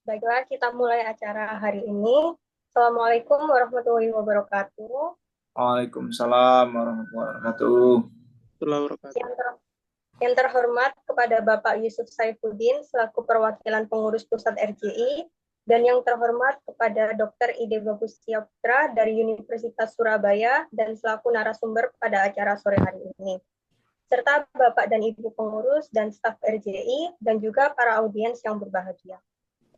Baiklah, kita mulai acara hari ini. Assalamualaikum warahmatullahi wabarakatuh. Waalaikumsalam warahmatullahi wabarakatuh. Yang, ter- yang terhormat kepada Bapak Yusuf Saifuddin selaku perwakilan pengurus pusat RJI, dan yang terhormat kepada Dr. Ide Bagus Putra dari Universitas Surabaya dan selaku narasumber pada acara sore hari ini, serta Bapak dan Ibu pengurus dan staf RJI dan juga para audiens yang berbahagia.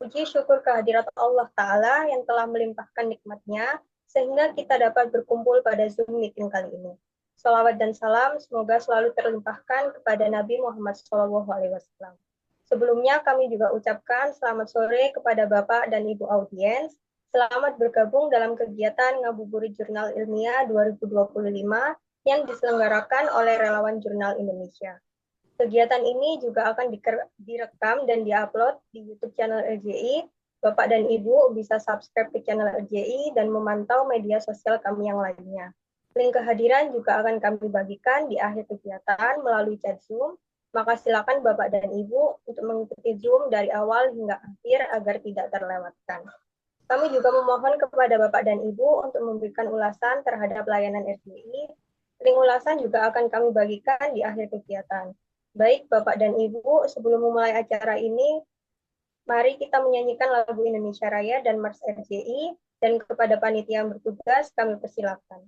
Puji syukur kehadirat Allah Ta'ala yang telah melimpahkan nikmatnya sehingga kita dapat berkumpul pada Zoom meeting kali ini. Salawat dan salam semoga selalu terlimpahkan kepada Nabi Muhammad SAW. Sebelumnya kami juga ucapkan selamat sore kepada Bapak dan Ibu audiens. Selamat bergabung dalam kegiatan Ngabuburit Jurnal Ilmiah 2025 yang diselenggarakan oleh relawan Jurnal Indonesia. Kegiatan ini juga akan direkam dan diupload di YouTube channel RJI. Bapak dan Ibu bisa subscribe ke channel RJI dan memantau media sosial kami yang lainnya. Link kehadiran juga akan kami bagikan di akhir kegiatan melalui chat Zoom. Maka silakan Bapak dan Ibu untuk mengikuti Zoom dari awal hingga akhir agar tidak terlewatkan. Kami juga memohon kepada Bapak dan Ibu untuk memberikan ulasan terhadap layanan RJI. Link ulasan juga akan kami bagikan di akhir kegiatan. Baik, Bapak dan Ibu, sebelum memulai acara ini, mari kita menyanyikan lagu Indonesia Raya dan Mars RJI, dan kepada panitia yang bertugas, kami persilakan.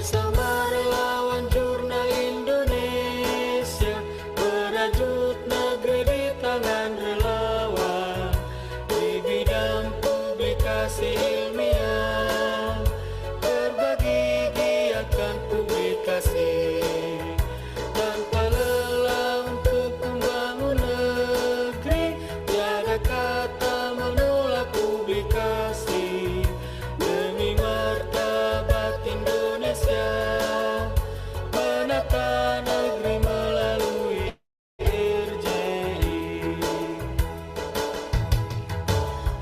Bersama relawan Jurnal Indonesia, merajut negeri di tangan relawan di bidang publikasi ilmiah, berbagi giatkan publikasi tanpa lelah untuk membangun negeri, tiada kata menolak publikasi demi martabat Indonesia, menata negeri melalui RJI.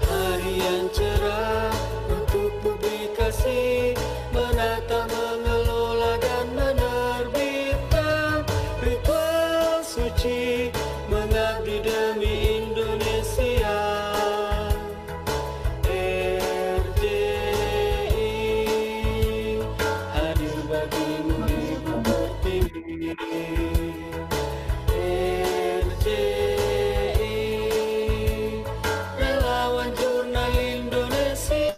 Hari yang cerah untuk publikasi, menata, mengelola dan menerbitkan ritual suci, mengabdi demi Indonesia. RJI hadir bagimu Ibu Pertiwi. RJI, Relawan Jurnal Indonesia.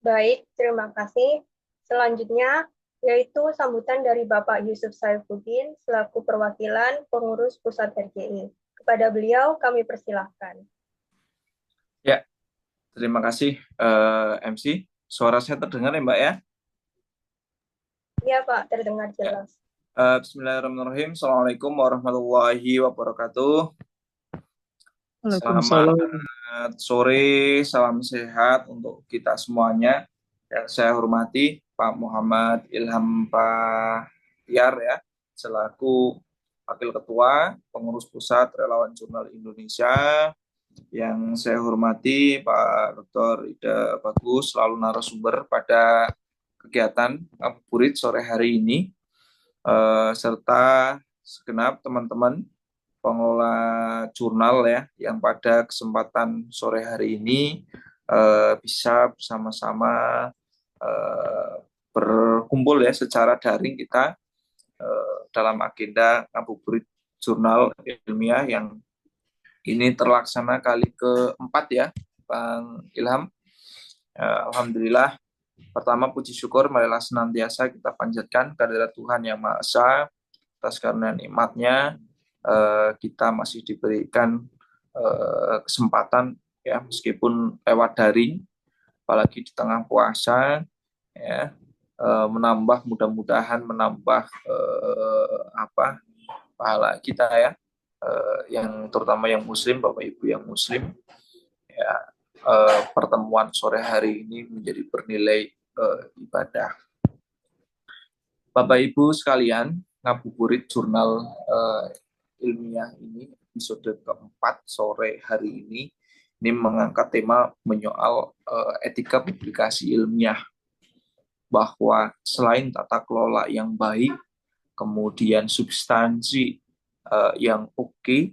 Baik, terima kasih. Selanjutnya, yaitu sambutan dari Bapak Yusuf Saifuddin selaku perwakilan pengurus pusat RJI. Kepada beliau kami persilahkan. Ya, terima kasih MC. Suara saya terdengar ya Mbak ya? Iya Pak, terdengar jelas. Bismillahirrahmanirrahim. Assalamualaikum warahmatullahi wabarakatuh. Waalaikumsalam. Selamat sore, salam sehat untuk kita semuanya. Yang saya hormati Pak Muhammad Ilham Bahtiar ya, selaku Wakil Ketua Pengurus Pusat Relawan Jurnal Indonesia. Yang saya hormati Pak Dr. Ida Bagus, selalu narasumber pada kegiatan ngabuburit sore hari ini, serta segenap teman-teman pengelola jurnal ya, yang pada kesempatan sore hari ini bisa bersama-sama berkumpul ya secara daring kita dalam agenda ngabuburit jurnal ilmiah yang ini terlaksana kali keempat ya, Bang Ilham. Alhamdulillah. Pertama, puji syukur marilah senantiasa kita panjatkan kehadirat Tuhan Yang Maha Esa atas karena nikmat-Nya kita masih diberikan kesempatan ya, meskipun lewat daring, apalagi di tengah puasa ya, menambah, mudah-mudahan menambah pahala kita ya, yang terutama yang muslim, Bapak Ibu yang muslim ya, pertemuan sore hari ini menjadi bernilai ibadah. Bapak Ibu sekalian, ngabuburit jurnal ilmiah ini episode keempat sore hari ini mengangkat tema menyoal etika publikasi ilmiah, bahwa selain tata kelola yang baik, kemudian substansi yang oke,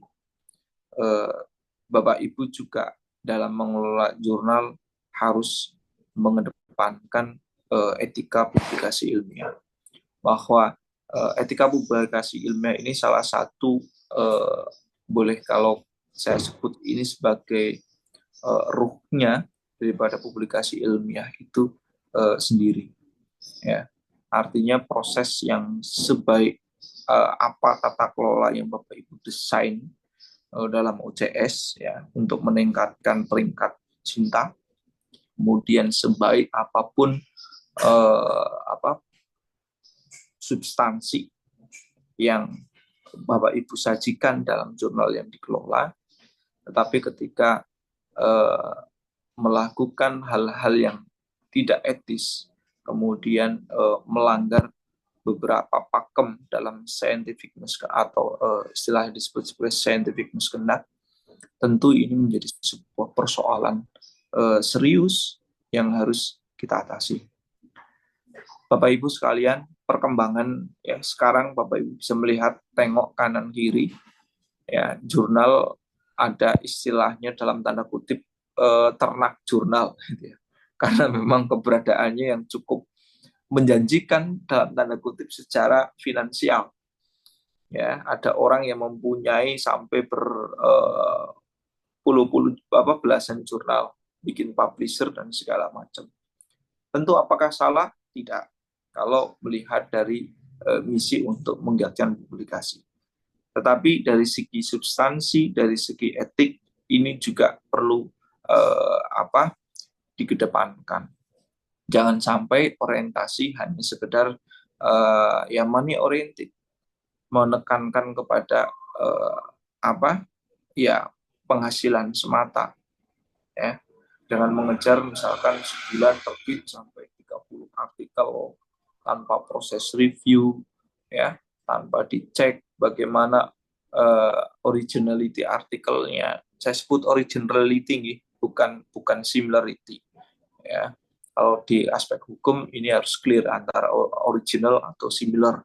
Bapak Ibu juga dalam mengelola jurnal harus mengedepankan etika publikasi ilmiah, bahwa etika publikasi ilmiah ini salah satu boleh kalau saya sebut ini sebagai ruhnya daripada publikasi ilmiah itu sendiri ya. Artinya proses yang sebaik apa tata kelola yang Bapak Ibu desain dalam OJS ya, untuk meningkatkan peringkat cinta, kemudian sebaik apapun substansi yang Bapak Ibu sajikan dalam jurnal yang dikelola, tetapi ketika melakukan hal-hal yang tidak etis, kemudian melanggar beberapa pakem dalam scientific misconduct atau istilah disebut sebagai scientific misconduct, tentu ini menjadi sebuah persoalan serius yang harus kita atasi. Bapak Ibu sekalian, perkembangan ya sekarang Bapak Ibu bisa melihat, tengok kanan kiri ya, jurnal ada istilahnya dalam tanda kutip ternak jurnal gitu ya. Karena memang keberadaannya yang cukup menjanjikan dalam tanda kutip secara finansial ya. Ada orang yang mempunyai sampai belasan jurnal, bikin publisher dan segala macam. Tentu apakah salah? Tidak, kalau melihat dari misi untuk menggiatkan publikasi. Tetapi dari segi substansi, dari segi etik, ini juga perlu dikedepankan. Jangan sampai orientasi hanya sekedar money oriented, menekankan kepada penghasilan semata ya, dengan mengejar misalkan sebulan terbit sampai 30 artikel tanpa proses review ya, tanpa dicek bagaimana originality artikelnya. Saya sebut originality, bukan similarity ya. Kalau di aspek hukum ini harus clear antara original atau similar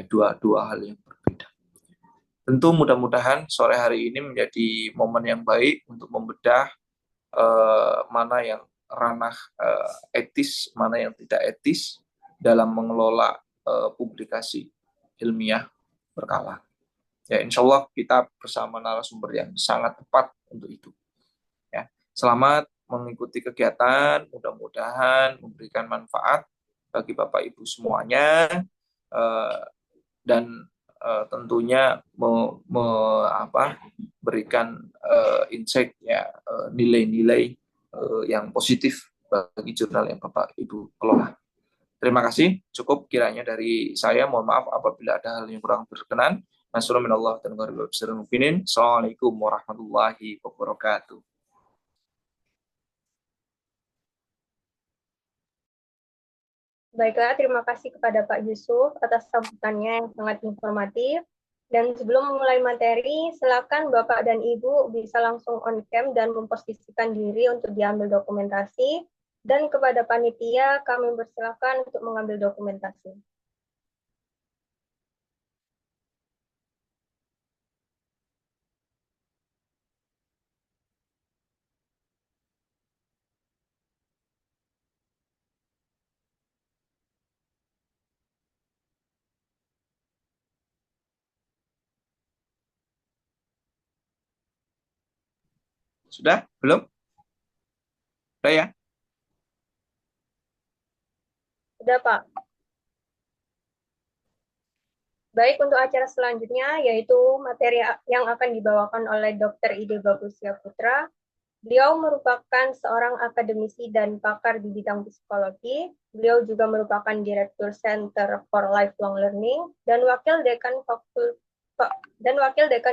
Dua hal yang berbeda. Tentu mudah-mudahan sore hari ini menjadi momen yang baik untuk membedah mana yang ranah etis, mana yang tidak etis dalam mengelola publikasi ilmiah berkala. Ya, insya Allah kita bersama narasumber yang sangat tepat untuk itu. Ya, selamat mengikuti kegiatan, mudah-mudahan memberikan manfaat bagi Bapak Ibu semuanya, dan tentunya berikan insight ya, nilai-nilai yang positif bagi jurnal yang Bapak Ibu kelola. Terima kasih, cukup kiranya dari saya. Mohon maaf apabila ada hal yang kurang berkenan. Assalamualaikum warahmatullahi wabarakatuh. Baiklah, terima kasih kepada Pak Yusuf atas sambutannya yang sangat informatif. Dan sebelum memulai materi, silakan Bapak dan Ibu bisa langsung on cam dan memposisikan diri untuk diambil dokumentasi. Dan kepada panitia, kami persilakan untuk mengambil dokumentasi. Sudah? Belum? Sudah ya? Sudah, Pak. Baik, untuk acara selanjutnya, yaitu materi yang akan dibawakan oleh Dr. Ide Bagusia Putra. Beliau merupakan seorang akademisi dan pakar di bidang psikologi. Beliau juga merupakan Direktur Center for Lifelong Learning dan Wakil Dekan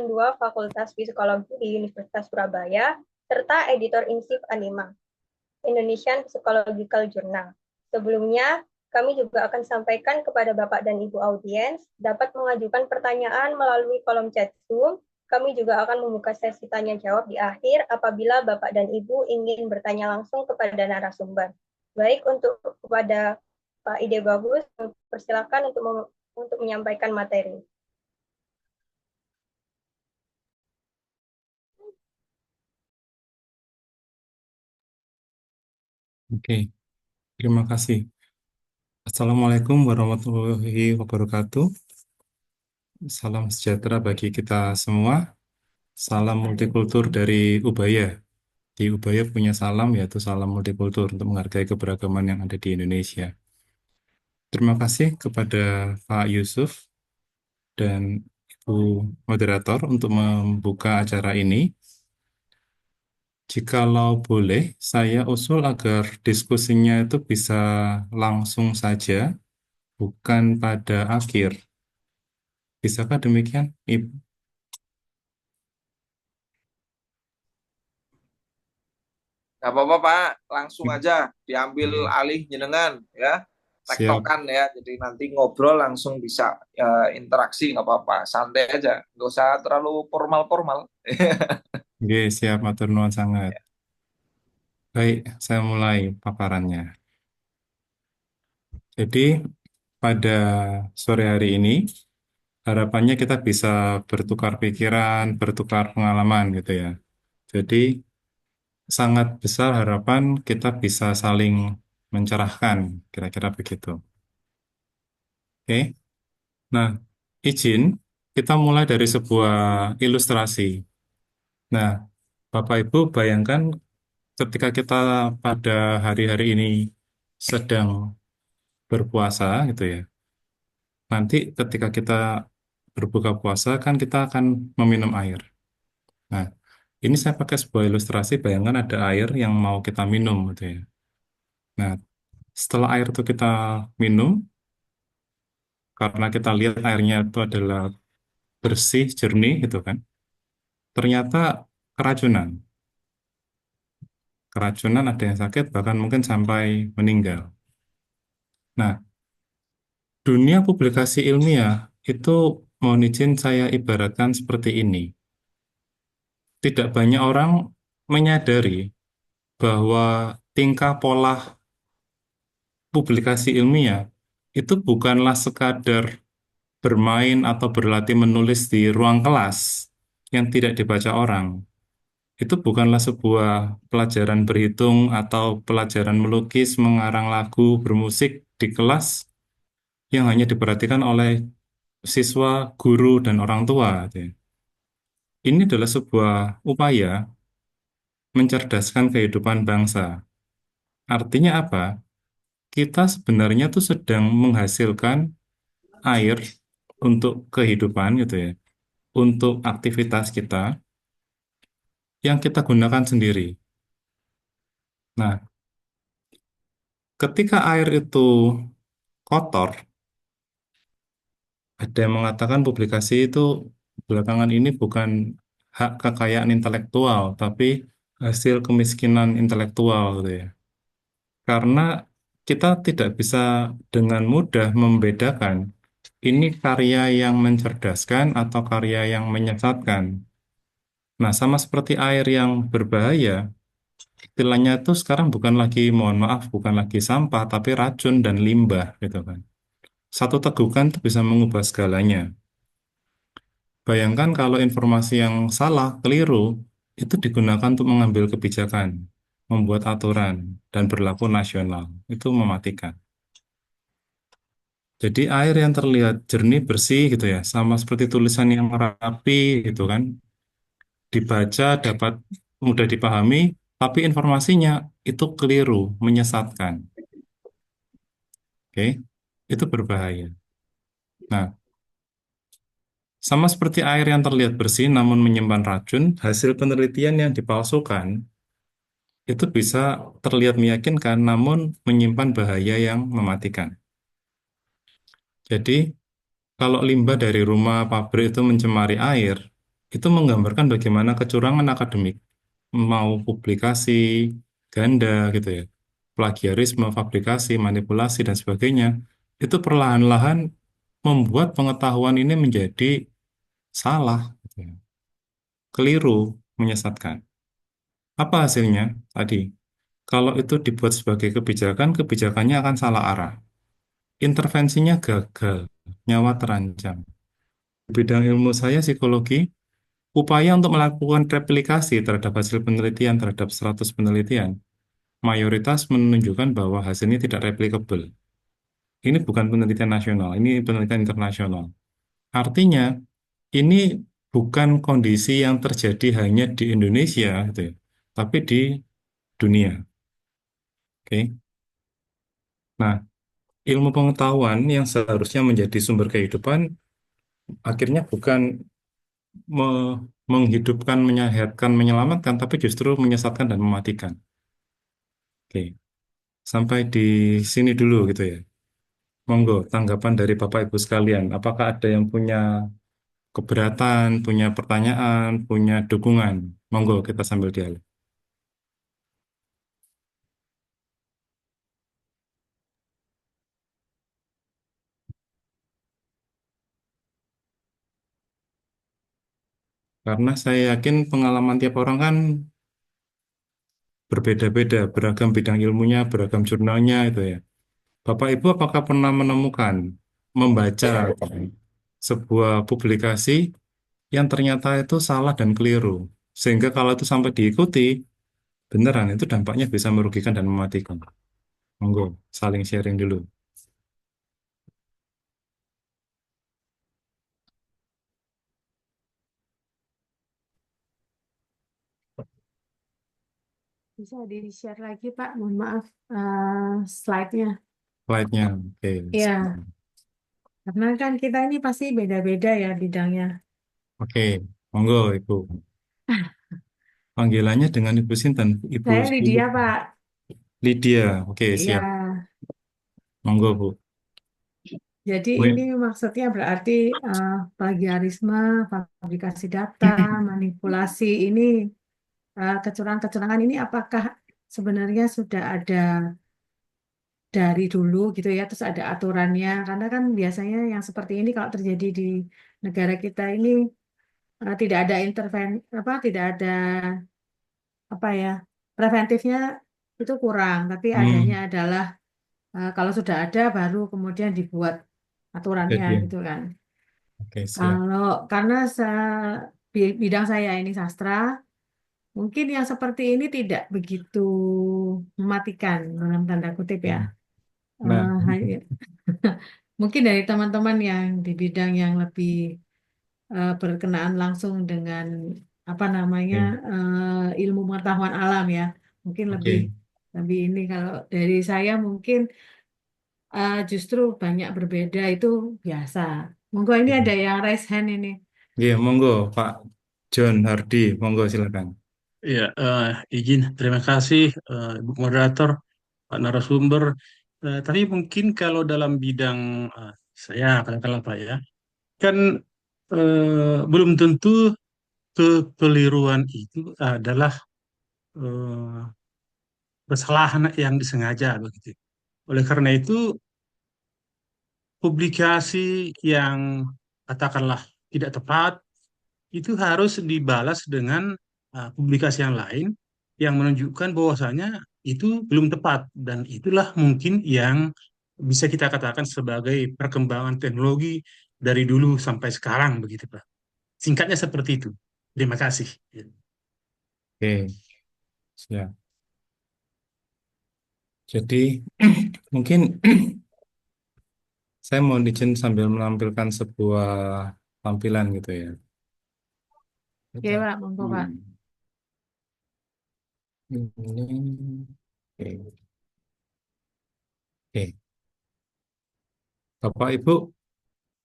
2 Fakultas Psikologi di Universitas Surabaya, serta Editor-in-Chief Anima, Indonesian Psychological Journal. Sebelumnya, kami juga akan sampaikan kepada Bapak dan Ibu audiens dapat mengajukan pertanyaan melalui kolom chat Zoom. Kami juga akan membuka sesi tanya jawab di akhir apabila Bapak dan Ibu ingin bertanya langsung kepada narasumber. Baik, untuk kepada Pak Ide Bagus, persilakan untuk menyampaikan materi. Oke, terima kasih. Assalamualaikum warahmatullahi wabarakatuh. Salam sejahtera bagi kita semua. Salam multikultur dari Ubaya. Di Ubaya punya salam, yaitu salam multikultur untuk menghargai keberagaman yang ada di Indonesia. Terima kasih kepada Pak Yusuf dan Ibu Moderator untuk membuka acara ini. Jikalau boleh, saya usul agar diskusinya itu bisa langsung saja, bukan pada akhir. Bisakah demikian, Ibu? Gak apa-apa Pak, langsung aja diambil alih jenengan ya, Siap. tektokan ya. Jadi nanti ngobrol langsung bisa interaksi, nggak apa-apa, santai aja, nggak usah terlalu formal-formal. Oke, siap, matur nuwun sangat. Baik, saya mulai paparannya. Jadi, pada sore hari ini, harapannya kita bisa bertukar pikiran, bertukar pengalaman gitu ya. Jadi, sangat besar harapan kita bisa saling mencerahkan, kira-kira begitu. Oke, nah, izin kita mulai dari sebuah ilustrasi. Nah, Bapak Ibu bayangkan ketika kita pada hari-hari ini sedang berpuasa gitu ya. Nanti ketika kita berbuka puasa kan kita akan meminum air. Nah, ini saya pakai sebuah ilustrasi, bayangkan ada air yang mau kita minum gitu ya. Nah, setelah air itu kita minum, karena kita lihat airnya itu adalah bersih, jernih gitu kan. Ternyata keracunan. Keracunan ada yang sakit, bahkan mungkin sampai meninggal. Nah, dunia publikasi ilmiah itu mohon izin saya ibaratkan seperti ini. Tidak banyak orang menyadari bahwa tingkah pola publikasi ilmiah itu bukanlah sekadar bermain atau berlatih menulis di ruang kelas yang tidak dibaca orang, itu bukanlah sebuah pelajaran berhitung atau pelajaran melukis, mengarang lagu, bermusik di kelas yang hanya diperhatikan oleh siswa, guru, dan orang tua, gitu ya. Ini adalah sebuah upaya mencerdaskan kehidupan bangsa. Artinya apa? Kita sebenarnya tuh sedang menghasilkan air untuk kehidupan gitu ya, untuk aktivitas kita yang kita gunakan sendiri. Nah, ketika air itu kotor, ada yang mengatakan publikasi itu belakangan ini bukan hak kekayaan intelektual, tapi hasil kemiskinan intelektual gitu ya. Karena kita tidak bisa dengan mudah membedakan ini karya yang mencerdaskan atau karya yang menyesatkan. Nah, sama seperti air yang berbahaya, istilahnya itu sekarang bukan lagi, mohon maaf, bukan lagi sampah, tapi racun dan limbah gitu kan. Satu tegukan itu bisa mengubah segalanya. Bayangkan kalau informasi yang salah, keliru, itu digunakan untuk mengambil kebijakan, membuat aturan, dan berlaku nasional. Itu mematikan. Jadi air yang terlihat jernih, bersih gitu ya, sama seperti tulisan yang rapi gitu kan, dibaca dapat mudah dipahami, tapi informasinya itu keliru, menyesatkan. Oke, itu berbahaya. Nah, sama seperti air yang terlihat bersih namun menyimpan racun, hasil penelitian yang dipalsukan itu bisa terlihat meyakinkan namun menyimpan bahaya yang mematikan. Jadi, kalau limbah dari rumah pabrik itu mencemari air, itu menggambarkan bagaimana kecurangan akademik, mau publikasi, ganda gitu ya, plagiarisme, fabrikasi, manipulasi, dan sebagainya, itu perlahan-lahan membuat pengetahuan ini menjadi salah, gitu ya, keliru, menyesatkan. Apa hasilnya? Tadi, kalau itu dibuat sebagai kebijakan, kebijakannya akan salah arah. Intervensinya gagal, nyawa terancam. Di bidang ilmu saya, psikologi, upaya untuk melakukan replikasi terhadap hasil penelitian terhadap 100 penelitian, mayoritas menunjukkan bahwa hasilnya tidak replicable. Ini bukan penelitian nasional, ini penelitian internasional. Artinya, ini bukan kondisi yang terjadi hanya di Indonesia, gitu ya, tapi di dunia. Oke. Nah, ilmu pengetahuan yang seharusnya menjadi sumber kehidupan, akhirnya bukan menghidupkan, menyehatkan, menyelamatkan, tapi justru menyesatkan dan mematikan. Oke, sampai di sini dulu gitu ya. Monggo, tanggapan dari Bapak Ibu sekalian. Apakah ada yang punya keberatan, punya pertanyaan, punya dukungan? Monggo, kita sambil dialog. Karena saya yakin pengalaman tiap orang kan berbeda-beda, beragam bidang ilmunya, beragam jurnalnya itu ya. Bapak Ibu apakah pernah menemukan, membaca sebuah publikasi yang ternyata itu salah dan keliru? Sehingga kalau itu sampai diikuti, beneran itu dampaknya bisa merugikan dan mematikan. Monggo, saling sharing dulu. Bisa di-share lagi, Pak. Mohon maaf, slide-nya. Slide-nya, oke. Iya, karena kan kita ini pasti beda-beda ya bidangnya. Oke, monggo Ibu. Panggilannya dengan Ibu Sinten? Ibu Saya Lydia, Pak. Lydia. Oke, Iya, siap. Monggo, Bu. jadi Bu, ini maksudnya berarti plagiarisme, fabrikasi data, manipulasi ini, kecurangan-kecurangan ini apakah sebenarnya sudah ada dari dulu gitu ya, terus ada aturannya, karena kan biasanya yang seperti ini kalau terjadi di negara kita ini tidak ada apa, tidak ada apa ya, preventifnya itu kurang, tapi adanya hmm, adalah kalau sudah ada baru kemudian dibuat aturannya jadi, gitu kan. Oke, siap. Karena bidang saya ini sastra, mungkin yang seperti ini tidak begitu mematikan dalam tanda kutip ya. Nah, Hanya mungkin dari teman-teman yang di bidang yang lebih berkenaan langsung dengan apa namanya oke, ilmu pengetahuan alam ya, mungkin lebih oke. lebih ini. Kalau dari saya mungkin justru banyak berbeda itu biasa. Monggo ini ada yang raise hand ini. Iya, monggo Pak John Hardy, monggo silakan. Ya, izin. Terima kasih, Ibu Moderator, Pak Narasumber. Tapi mungkin kalau dalam bidang saya, katakanlah Pak ya, kan belum tentu kekeliruan itu adalah eh, kesalahan yang disengaja begitu. Oleh karena itu, publikasi yang katakanlah tidak tepat itu harus dibalas dengan publikasi yang lain yang menunjukkan bahwasanya itu belum tepat, dan itulah mungkin yang bisa kita katakan sebagai perkembangan teknologi dari dulu sampai sekarang begitu Pak. Singkatnya seperti itu. Terima kasih. Oke, siap. Jadi mungkin saya mau izin sambil menampilkan sebuah tampilan gitu ya. Oke Pak, monggo Pak. Hmm. Ini, oke. Oke. Bapak Ibu,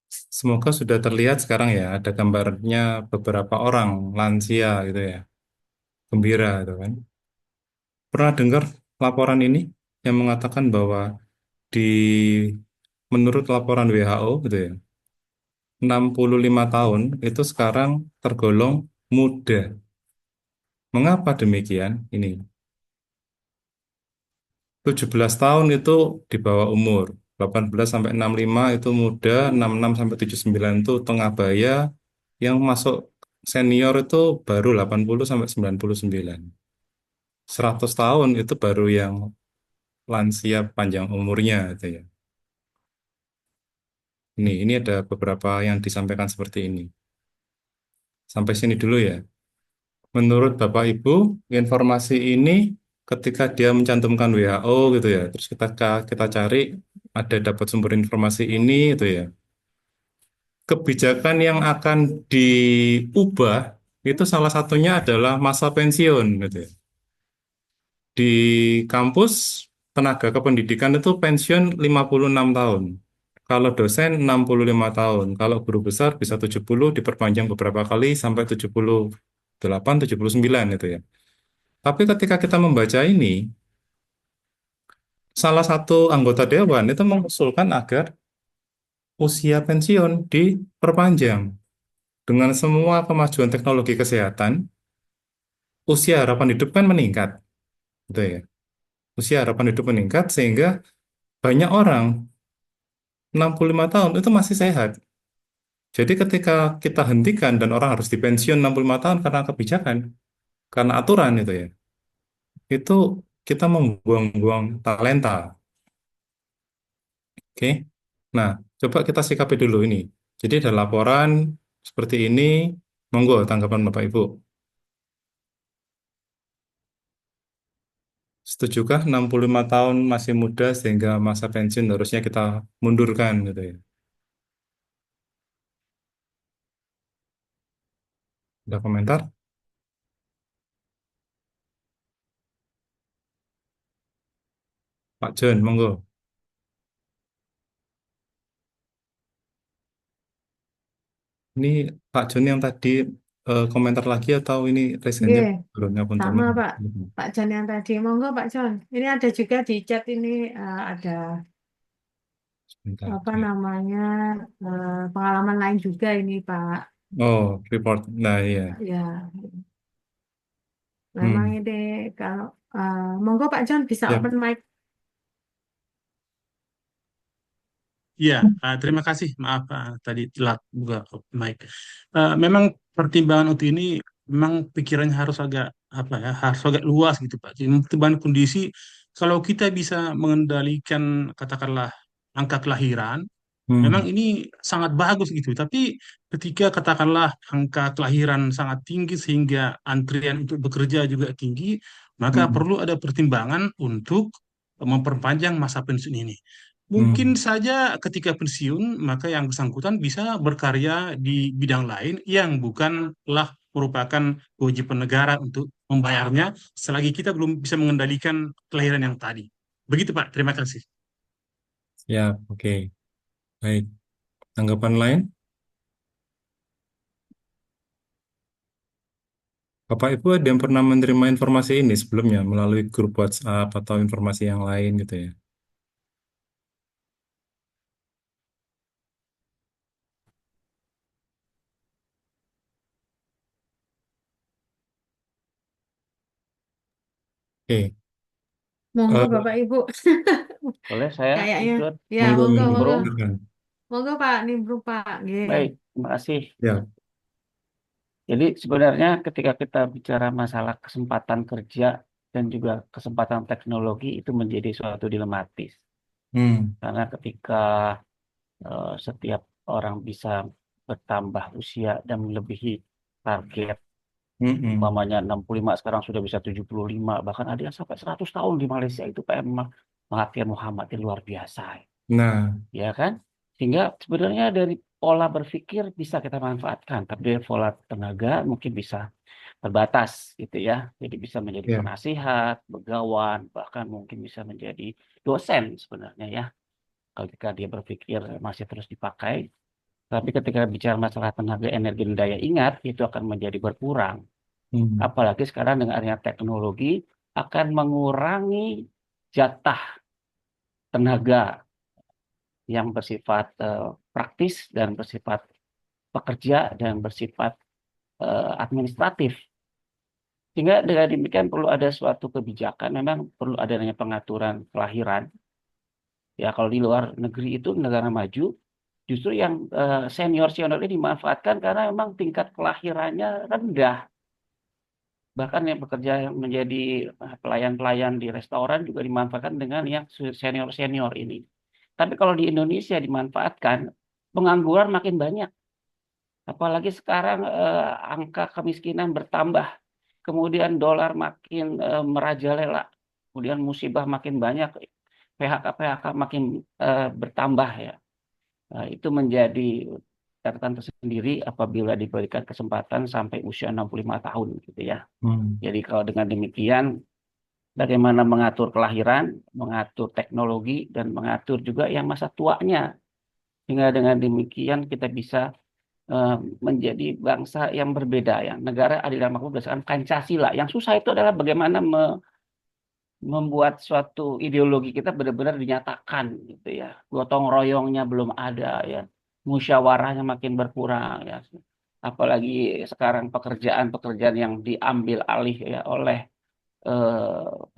semoga sudah terlihat sekarang ya, ada gambarnya beberapa orang lansia gitu ya, gembira gitu kan. Pernah dengar laporan ini yang mengatakan bahwa di menurut laporan WHO gitu ya, 65 tahun itu sekarang tergolong muda. Mengapa demikian? Ini 17 tahun itu di bawah umur, 18 sampai 65 itu muda, 66 sampai 79 itu tengah baya, yang masuk senior itu baru 80 sampai 99. 100 tahun itu baru yang lansia panjang umurnya gitu ya. Ini ada beberapa yang disampaikan seperti ini. Sampai sini dulu ya. Menurut Bapak Ibu, informasi ini ketika dia mencantumkan WHO gitu ya, terus kita cari ada dapat sumber informasi ini gitu ya. Kebijakan yang akan diubah itu salah satunya adalah masa pensiun gitu ya. Di kampus tenaga kependidikan itu pensiun 56 tahun. Kalau dosen 65 tahun. Kalau guru besar bisa 70, diperpanjang beberapa kali sampai 78, 79 itu ya. Tapi ketika kita membaca ini, salah satu anggota dewan itu mengusulkan agar usia pensiun diperpanjang. Dengan semua kemajuan teknologi kesehatan, usia harapan hidup kan meningkat, gitu ya. Usia harapan hidup meningkat sehingga banyak orang 65 tahun itu masih sehat. Jadi ketika kita hentikan dan orang harus dipensiun 65 tahun karena kebijakan, karena aturan itu ya, itu kita membuang-buang talenta. Oke. Nah, coba kita sikapi dulu ini. Jadi ada laporan seperti ini, monggo tanggapan Bapak Ibu. Setujukah 65 tahun masih muda sehingga masa pensiun harusnya kita mundurkan gitu ya? Ada komentar? Pak John, monggo. Ini Pak John yang tadi komentar lagi atau ini resennya Nggih, belum ya punten? sama Pak. Pak John yang tadi, monggo Pak John. Ini ada juga di chat ini ada Sebentar. apa namanya pengalaman lain juga ini Pak. Oh, report. Nah, iya. Ya, memang Hmm. ini kalau monggo Pak John bisa Ya, open mic. Iya, terima kasih. Maaf, tadi telat buka mic. Memang pertimbangan untuk ini memang pikirannya harus agak apa ya, harus agak luas gitu Pak. Jadi pertimbangan kondisi, kalau kita bisa mengendalikan katakanlah angka kelahiran, Memang Hmm. ini sangat bagus gitu, tapi ketika katakanlah angka kelahiran sangat tinggi sehingga antrian untuk bekerja juga tinggi, maka Hmm. perlu ada pertimbangan untuk memperpanjang masa pensiun ini. Mungkin Hmm. saja ketika pensiun, maka yang bersangkutan bisa berkarya di bidang lain yang bukanlah merupakan kewajiban negara untuk membayarnya, selagi kita belum bisa mengendalikan kelahiran yang tadi. Begitu, Pak. Terima kasih. Ya, oke. Baik. Tanggapan lain? Bapak Ibu ada yang pernah menerima informasi ini sebelumnya melalui grup WhatsApp atau informasi yang lain gitu ya? Oke. Monggo Eh, Bapak Ibu. Boleh saya Kayaknya ikut ya monggo, monggo monggo. monggo. nimbrung? Silakan. Monggo Pak nimbrung Pak. Nggih. Baik, terima kasih. Ya. Jadi sebenarnya ketika kita bicara masalah kesempatan kerja dan juga kesempatan teknologi itu menjadi suatu dilematis. Hmm. Karena ketika setiap orang bisa bertambah usia dan melebihi target, Hmm. umpamanya 65 sekarang sudah bisa 75, bahkan ada yang sampai 100 tahun di Malaysia itu PM Mahathir Muhammad yang luar biasa. Nah, Ya kan? Sehingga sebenarnya dari pola berpikir bisa kita manfaatkan, tapi dari pola tenaga mungkin bisa terbatas gitu ya. Jadi bisa menjadi ya. penasihat, begawan, bahkan mungkin bisa menjadi dosen sebenarnya ya. Ketika dia berpikir masih terus dipakai, tapi ketika bicara masalah tenaga, energi, dan daya ingat, itu akan menjadi berkurang. Hmm. Apalagi sekarang dengan adanya teknologi akan mengurangi jatah tenaga yang bersifat praktis dan bersifat pekerja dan bersifat administratif. Sehingga dengan demikian perlu ada suatu kebijakan, memang perlu adanya pengaturan kelahiran. Ya kalau di luar negeri itu negara maju, justru yang senior-senior ini dimanfaatkan karena memang tingkat kelahirannya rendah. Bahkan yang bekerja yang menjadi pelayan-pelayan di restoran juga dimanfaatkan dengan yang senior-senior ini. Tapi kalau di Indonesia dimanfaatkan, pengangguran makin banyak. Apalagi sekarang angka kemiskinan bertambah, kemudian dolar makin merajalela, kemudian musibah makin banyak, PHK-PHK makin bertambah ya. Itu menjadi catatan tersendiri apabila diberikan kesempatan sampai usia 65 tahun gitu ya. Hmm. Jadi kalau dengan demikian, bagaimana mengatur kelahiran, mengatur teknologi, dan mengatur juga yang masa tuanya. Sehingga dengan demikian kita bisa menjadi bangsa yang berbeda ya, negara adil dan makmur berdasarkan Pancasila. Yang susah itu adalah bagaimana membuat suatu ideologi kita benar-benar dinyatakan gitu ya. Gotong royongnya belum ada ya. Musyawarahnya makin berkurang ya. Apalagi sekarang pekerjaan-pekerjaan yang diambil alih ya oleh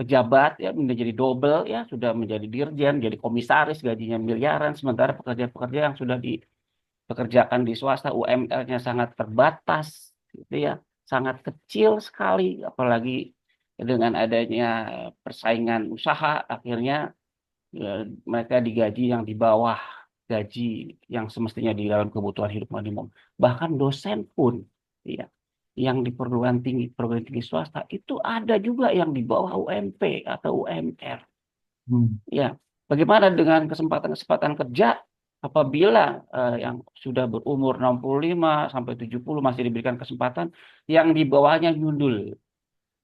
pejabat ya menjadi double ya, sudah menjadi dirjen, jadi komisaris gajinya miliaran, sementara pekerjaan-pekerjaan yang sudah dipekerjakan di swasta UMR-nya sangat terbatas gitu ya, sangat kecil sekali, apalagi dengan adanya persaingan usaha akhirnya mereka digaji yang di bawah gaji yang semestinya di dalam kebutuhan hidup minimum. Bahkan dosen pun ya yang di perguruan tinggi swasta itu ada juga yang di bawah UMP atau UMR. Hmm. Ya, bagaimana dengan kesempatan-kesempatan kerja apabila yang sudah berumur 65 sampai 70 masih diberikan kesempatan, yang di bawahnya nyundul.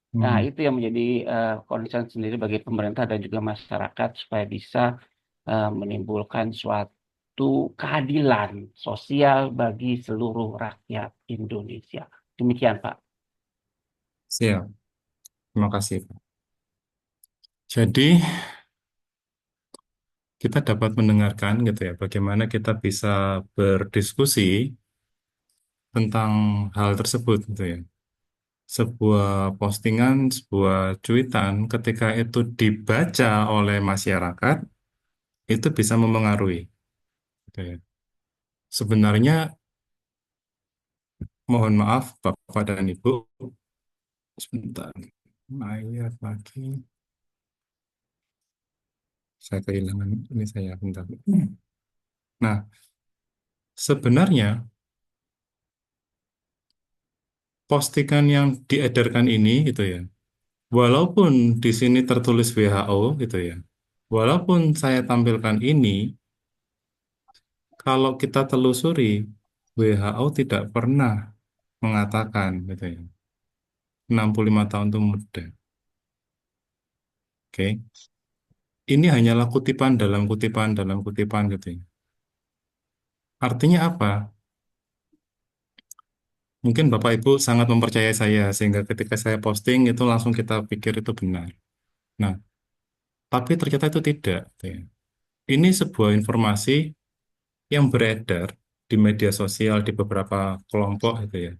Nah, Hmm. itu yang menjadi concern sendiri bagi pemerintah dan juga masyarakat supaya bisa menimbulkan suatu keadilan sosial bagi seluruh rakyat Indonesia. Demikian, Pak. Siap. Terima kasih, Pak. Jadi, kita dapat mendengarkan gitu ya, bagaimana kita bisa berdiskusi tentang hal tersebut gitu ya. Sebuah postingan, sebuah cuitan, ketika itu dibaca oleh masyarakat, itu bisa memengaruhi gitu ya. Sebenarnya, mohon maaf Bapak dan Ibu, sebentar, ayat lagi, saya kehilangan ini saya bentar. Nah, sebenarnya postingan yang diedarkan ini gitu ya, walaupun di sini tertulis WHO gitu ya, walaupun saya tampilkan ini, kalau kita telusuri, WHO tidak pernah mengatakan gitu ya, 65 tahun itu muda. Oke. Ini hanyalah kutipan dalam kutipan gitu ya. Artinya apa? Mungkin Bapak Ibu sangat mempercayai saya sehingga ketika saya posting itu langsung kita pikir itu benar. Nah, tapi ternyata itu tidak, gitu ya. Ini sebuah informasi yang beredar di media sosial di beberapa kelompok itu ya.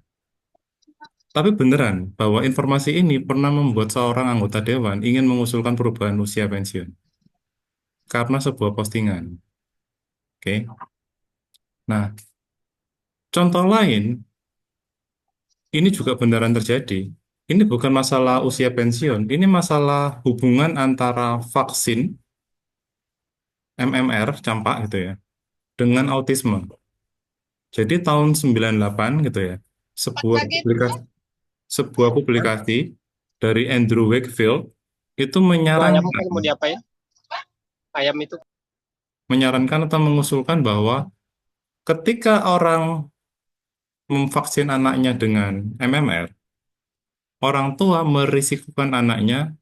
Tapi beneran bahwa informasi ini pernah membuat seorang anggota dewan ingin mengusulkan perubahan usia pensiun karena sebuah postingan. Oke. Nah, contoh lain ini juga beneran terjadi. Ini bukan masalah usia pensiun, ini masalah hubungan antara vaksin MMR campak gitu ya dengan autisme. Jadi tahun 98 gitu ya, sebuah publikasi dari Andrew Wakefield itu Ayam kan mau diapain? Ayam itu. menyarankan atau mengusulkan bahwa ketika orang memvaksin anaknya dengan MMR, orang tua merisikukan anaknya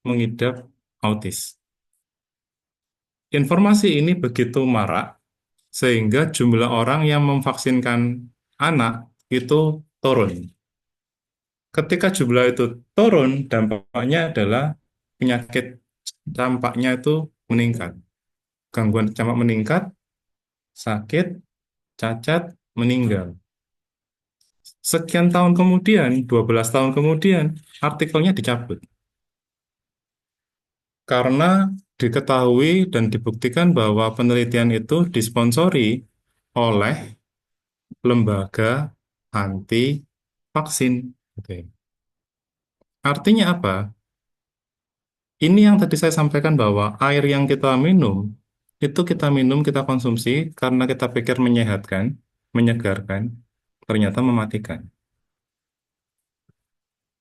mengidap autis. Informasi ini begitu marak sehingga jumlah orang yang memvaksinkan anak itu turun. Ketika jumlah itu turun, dampaknya adalah penyakit campaknya itu meningkat. Gangguan campak meningkat, sakit, cacat, meninggal. Sekian tahun kemudian, 12 tahun kemudian, artikelnya dicabut. Karena diketahui dan dibuktikan bahwa penelitian itu disponsori oleh lembaga anti vaksin. Oke. Artinya apa? Ini yang tadi saya sampaikan bahwa air yang kita minum, itu kita minum, kita konsumsi karena kita pikir menyehatkan, menyegarkan, ternyata mematikan.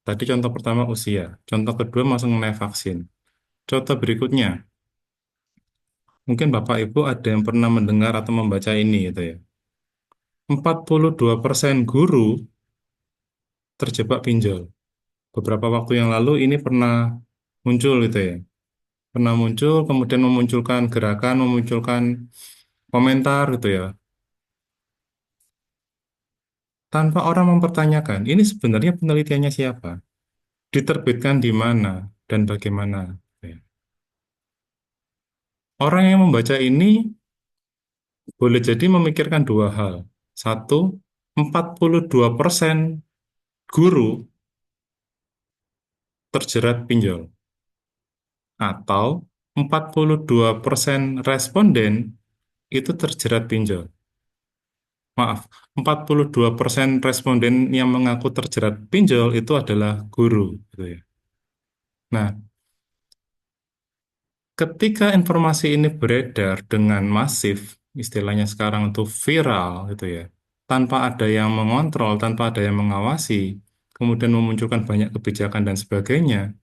Tadi contoh pertama usia, contoh kedua masuk mengenai vaksin. Contoh berikutnya, mungkin Bapak Ibu ada yang pernah mendengar atau membaca ini gitu ya. 42% guru terjebak pinjol. Beberapa waktu yang lalu ini pernah muncul gitu ya. Pernah muncul, kemudian memunculkan gerakan, memunculkan komentar gitu ya. Tanpa orang mempertanyakan, ini sebenarnya penelitiannya siapa? Diterbitkan di mana dan bagaimana? Gitu ya. Orang yang membaca ini boleh jadi memikirkan dua hal. Satu, 42% guru terjerat pinjol. Atau 42% responden itu terjerat pinjol. Maaf, 42% responden yang mengaku terjerat pinjol itu adalah guru. Gitu ya. Nah, ketika informasi ini beredar dengan masif, istilahnya sekarang itu viral gitu ya, tanpa ada yang mengontrol, tanpa ada yang mengawasi, kemudian memunculkan banyak kebijakan dan sebagainya,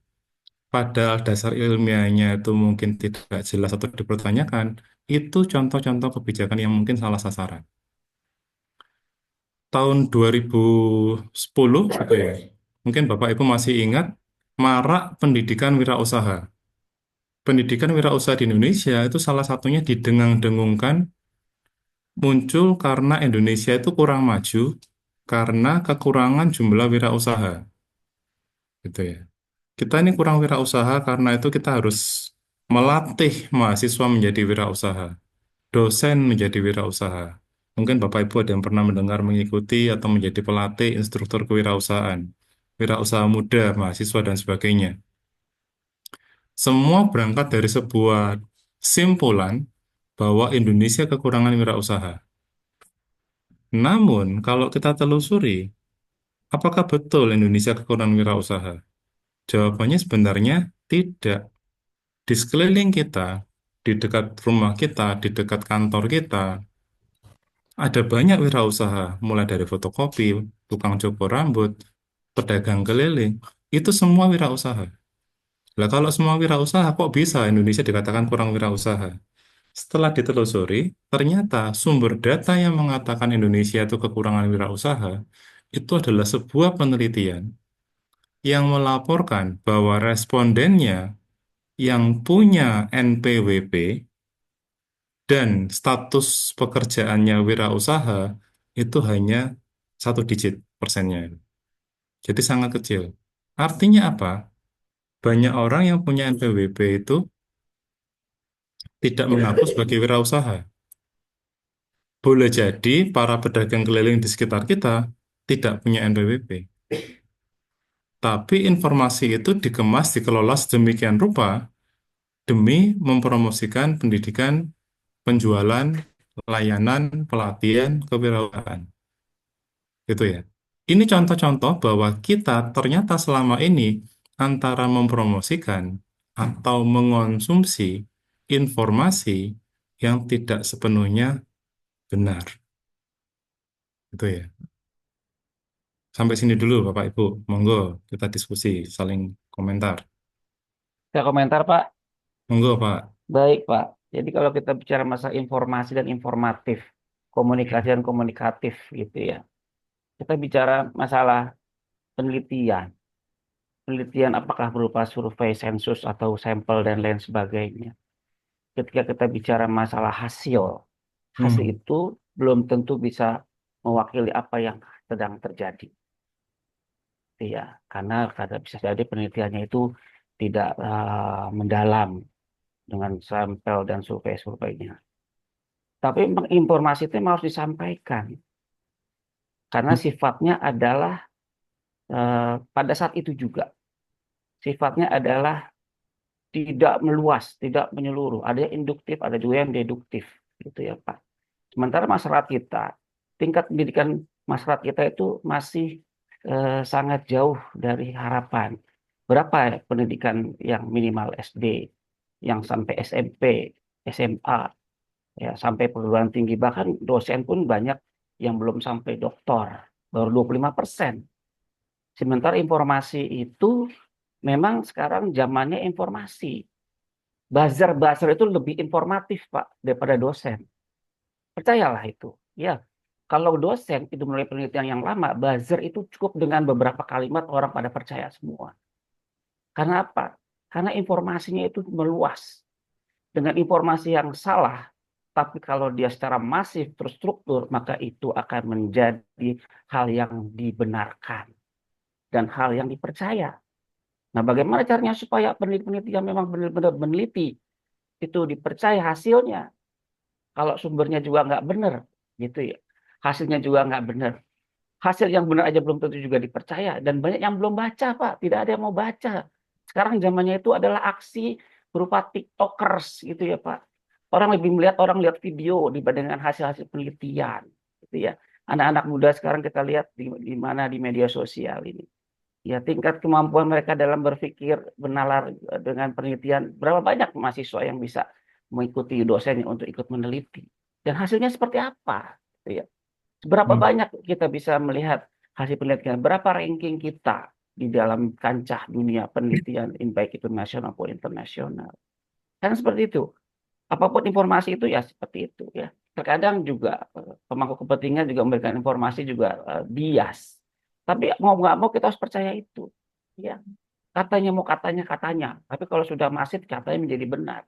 padahal dasar ilmiahnya itu mungkin tidak jelas atau dipertanyakan, itu contoh-contoh kebijakan yang mungkin salah sasaran. Tahun 2010 gitu ya, mungkin Bapak Ibu masih ingat, marak pendidikan wirausaha. Pendidikan wirausaha di Indonesia itu salah satunya didengang-dengungkan muncul karena Indonesia itu kurang maju karena kekurangan jumlah wirausaha gitu ya. Kita ini kurang wirausaha karena itu kita harus melatih mahasiswa menjadi wirausaha, dosen menjadi wirausaha. Mungkin Bapak Ibu ada yang pernah mendengar mengikuti atau menjadi pelatih instruktur kewirausahaan, wirausaha muda, mahasiswa dan sebagainya. Semua berangkat dari sebuah simpulan bahwa Indonesia kekurangan wirausaha. Namun, kalau kita telusuri, apakah betul Indonesia kekurangan wirausaha? Jawabannya sebenarnya tidak. Di sekeliling kita, di dekat rumah kita, di dekat kantor kita, Ada banyak wirausaha, mulai dari fotokopi, tukang cukur rambut, pedagang keliling, itu semua wirausaha. Lah kalau semua wirausaha, kok bisa Indonesia dikatakan kurang wirausaha? Setelah ditelusuri, ternyata sumber data yang mengatakan Indonesia itu kekurangan wirausaha, itu adalah sebuah penelitian yang melaporkan bahwa respondennya yang punya NPWP dan status pekerjaannya wirausaha itu hanya 1 digit persennya. Jadi sangat kecil. Artinya apa? Banyak orang yang punya NPWP itu tidak mengaku sebagai wirausaha. Boleh jadi para pedagang keliling di sekitar kita tidak punya NPWP. Tapi informasi itu dikemas, dikelola sedemikian rupa demi mempromosikan pendidikan, penjualan, layanan, pelatihan, kewirausahaan. Gitu ya. Ini contoh-contoh bahwa kita ternyata selama ini antara mempromosikan atau mengonsumsi informasi yang tidak sepenuhnya benar. Gitu ya. Sampai sini dulu Bapak Ibu. Monggo kita diskusi, saling komentar. Saya komentar, Pak. Monggo Pak. Baik, Pak. Jadi kalau kita bicara masalah informasi dan informatif, komunikasi dan komunikatif gitu ya. Kita bicara masalah penelitian. Penelitian apakah berupa survei, sensus, atau sampel dan lain sebagainya. Ketika kita bicara masalah hasil itu belum tentu bisa mewakili apa yang sedang terjadi. Ya, karena bisa jadi penelitiannya itu tidak mendalam dengan sampel dan survei-surveinya. Tapi memang informasi itu memang harus disampaikan. Karena sifatnya adalah pada saat itu juga. Sifatnya adalah tidak meluas, tidak menyeluruh. Ada yang induktif, ada juga yang deduktif. Gitu ya Pak. Sementara masyarakat kita, tingkat pendidikan masyarakat kita itu masih sangat jauh dari harapan. Berapa pendidikan yang minimal SD, yang sampai SMP, SMA, ya sampai perguruan tinggi, bahkan dosen pun banyak yang belum sampai doktor, baru 25%. Sementara informasi itu memang sekarang zamannya informasi. Buzzer itu lebih informatif Pak daripada dosen. Percayalah itu. Ya, kalau dosen itu melalui penelitian yang lama, buzzer itu cukup dengan beberapa kalimat orang pada percaya semua. Karena apa? Karena informasinya itu meluas. Dengan informasi yang salah, tapi kalau dia secara masif terstruktur, maka itu akan menjadi hal yang dibenarkan dan hal yang dipercaya. Nah, bagaimana caranya supaya peneliti yang memang benar-benar meneliti itu dipercaya hasilnya? Kalau sumbernya juga nggak benar, gitu ya. Hasilnya juga nggak benar. Hasil yang benar aja belum tentu juga dipercaya. Dan banyak yang belum baca, Pak. Tidak ada yang mau baca. Sekarang zamannya itu adalah aksi berupa TikTokers, gitu ya, Pak. Orang lihat video dibandingkan hasil-hasil penelitian, gitu ya. Anak-anak muda sekarang kita lihat di mana di media sosial ini. Ya, tingkat kemampuan mereka dalam berpikir benalar dengan penelitian, berapa banyak mahasiswa yang bisa mengikuti dosen untuk ikut meneliti. Dan hasilnya seperti apa? Gitu ya. Seberapa banyak kita bisa melihat hasil penelitian, berapa ranking kita di dalam kancah dunia penelitian, baik itu nasional maupun internasional. Kan seperti itu. Apapun informasi itu ya seperti itu ya. Terkadang juga pemangku kepentingan juga memberikan informasi juga bias. Tapi mau nggak mau kita harus percaya itu. Ya. Katanya mau katanya. Tapi kalau sudah masif katanya menjadi benar.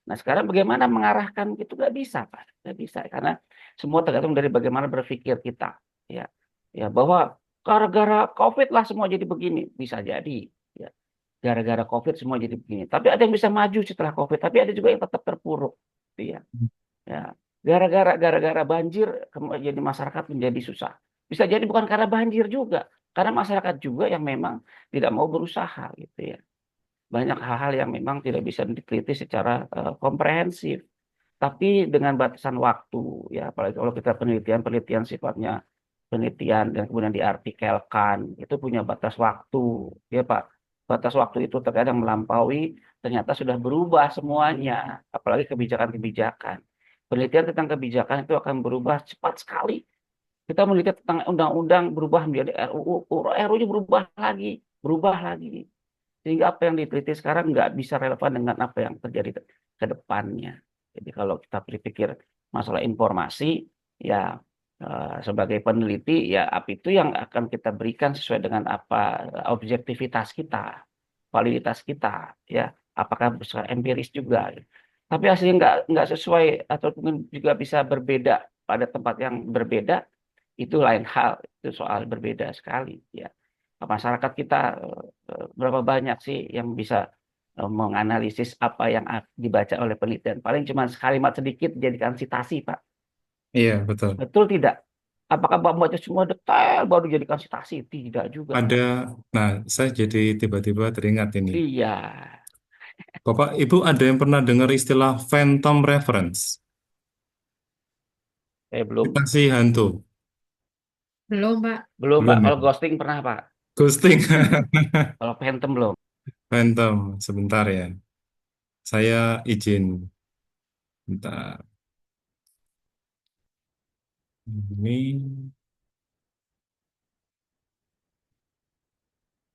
Nah sekarang bagaimana mengarahkan itu nggak bisa Pak. Nggak bisa karena semua tergantung dari bagaimana berpikir kita. Ya, ya bahwa gara-gara COVID lah semua jadi begini. Bisa jadi. Ya. Gara-gara COVID semua jadi begini. Tapi ada yang bisa maju setelah COVID. Tapi ada juga yang tetap terpuruk. Ya. Ya. Gara-gara banjir jadi masyarakat menjadi susah. Bisa jadi bukan karena banjir juga, karena masyarakat juga yang memang tidak mau berusaha gitu ya. Banyak hal-hal yang memang tidak bisa diteliti secara komprehensif. Tapi dengan batasan waktu ya, apalagi kalau kita penelitian sifatnya penelitian dan kemudian diartikelkan, itu punya batas waktu, ya Pak. Batas waktu itu terkadang melampaui, ternyata sudah berubah semuanya, apalagi kebijakan-kebijakan. Penelitian tentang kebijakan itu akan berubah cepat sekali. Kita meneliti tentang undang-undang berubah menjadi RUU, RUU berubah lagi, berubah lagi. Sehingga apa yang diteliti sekarang nggak bisa relevan dengan apa yang terjadi ke depannya. Jadi kalau kita berpikir masalah informasi, ya sebagai peneliti, ya apa itu yang akan kita berikan sesuai dengan apa objektivitas kita, validitas kita, ya apakah bersifat empiris juga. Tapi hasilnya nggak sesuai atau mungkin juga bisa berbeda pada tempat yang berbeda, itu lain hal, itu soal berbeda sekali, ya. Masyarakat kita berapa banyak sih yang bisa menganalisis apa yang dibaca oleh penelitian? Paling cuma kalimat sedikit dijadikan sitasi, Pak. Iya, betul. Betul tidak? Apakah Bapak membaca semua detail baru dijadikan sitasi? Tidak juga. Nah, saya jadi tiba-tiba teringat ini. Iya. Bapak, Ibu ada yang pernah dengar istilah phantom reference? Belum. Citasi hantu. Belum, Pak. Belum, Pak. Belum ya? Kalau ghosting pernah, Pak. Ghosting. Kalau phantom belum. Phantom, sebentar ya. Saya izin. Bentar. Ini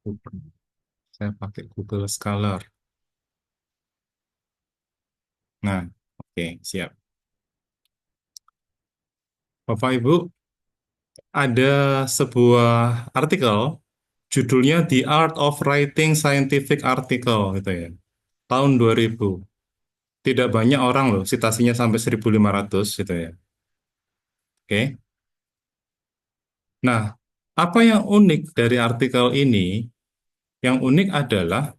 Google. Saya pakai Google Scholar. Nah, oke, siap. Bapak Ibu, ada sebuah artikel judulnya The Art of Writing Scientific Article gitu ya. Tahun 2000. Tidak banyak orang loh, citasinya sampai 1.500 gitu ya. Oke. Nah, apa yang unik dari artikel ini? Yang unik adalah,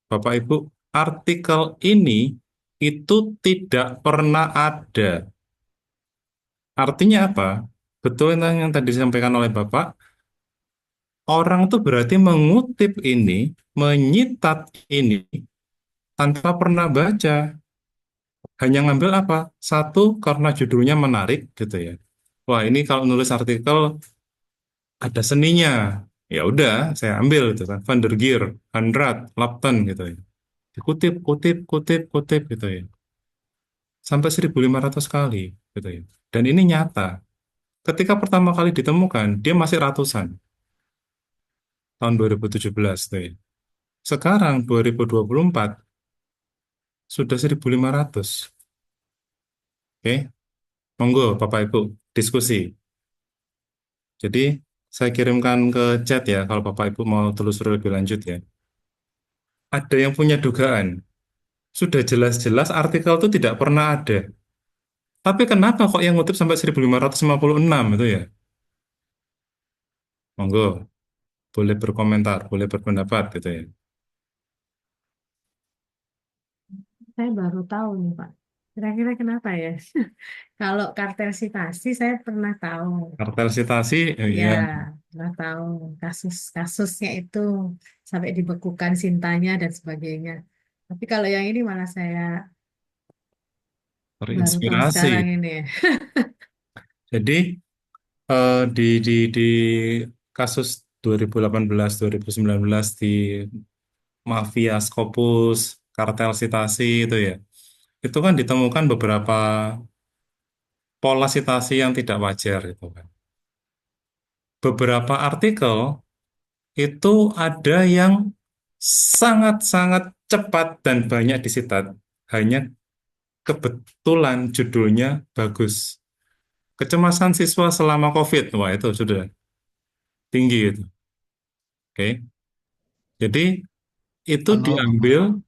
Bapak Ibu, artikel ini itu tidak pernah ada. Artinya apa? Betul yang tadi disampaikan oleh Bapak, orang itu berarti mengutip ini, menyitat ini, tanpa pernah baca. Hanya ngambil apa? Satu, karena judulnya menarik gitu ya. Wah, ini kalau nulis artikel ada seninya. Ya udah, saya ambil gitu kan. Van der Geer, Hanrat, Lapton gitu ya. Dikutip, kutip, kutip, kutip gitu ya. Sampai 1.500 kali gitu ya. Dan ini nyata. Ketika pertama kali ditemukan, dia masih ratusan. Tahun 2017 tuh ya. Sekarang 2024 sudah 1.500. Oke, monggo Bapak Ibu diskusi. Jadi saya kirimkan ke chat ya kalau Bapak Ibu mau telusuri lebih lanjut ya. Ada yang punya dugaan. Sudah jelas-jelas artikel itu tidak pernah ada. Tapi kenapa kok yang ngutip sampai 1.556 itu ya? Monggo, boleh berkomentar, boleh berpendapat gitu ya. Saya baru tahu nih, Pak. Kira-kira kenapa ya? Kalau kartel sitasi saya pernah tahu. Kartel sitasi, Ya, ya, pernah tahu kasusnya itu sampai dibekukan Sintanya dan sebagainya. Tapi kalau yang ini malah saya baru tahu terinspirasi. sekarang ini ya. Jadi di kasus 2018-2019 di mafia Scopus, kartel sitasi itu ya, itu kan ditemukan beberapa pola sitasi yang tidak wajar itu kan. Beberapa artikel itu ada yang sangat-sangat cepat dan banyak disitat. Hanya kebetulan judulnya bagus. Kecemasan siswa selama COVID, wah itu sudah tinggi itu. Oke. Jadi itu diambil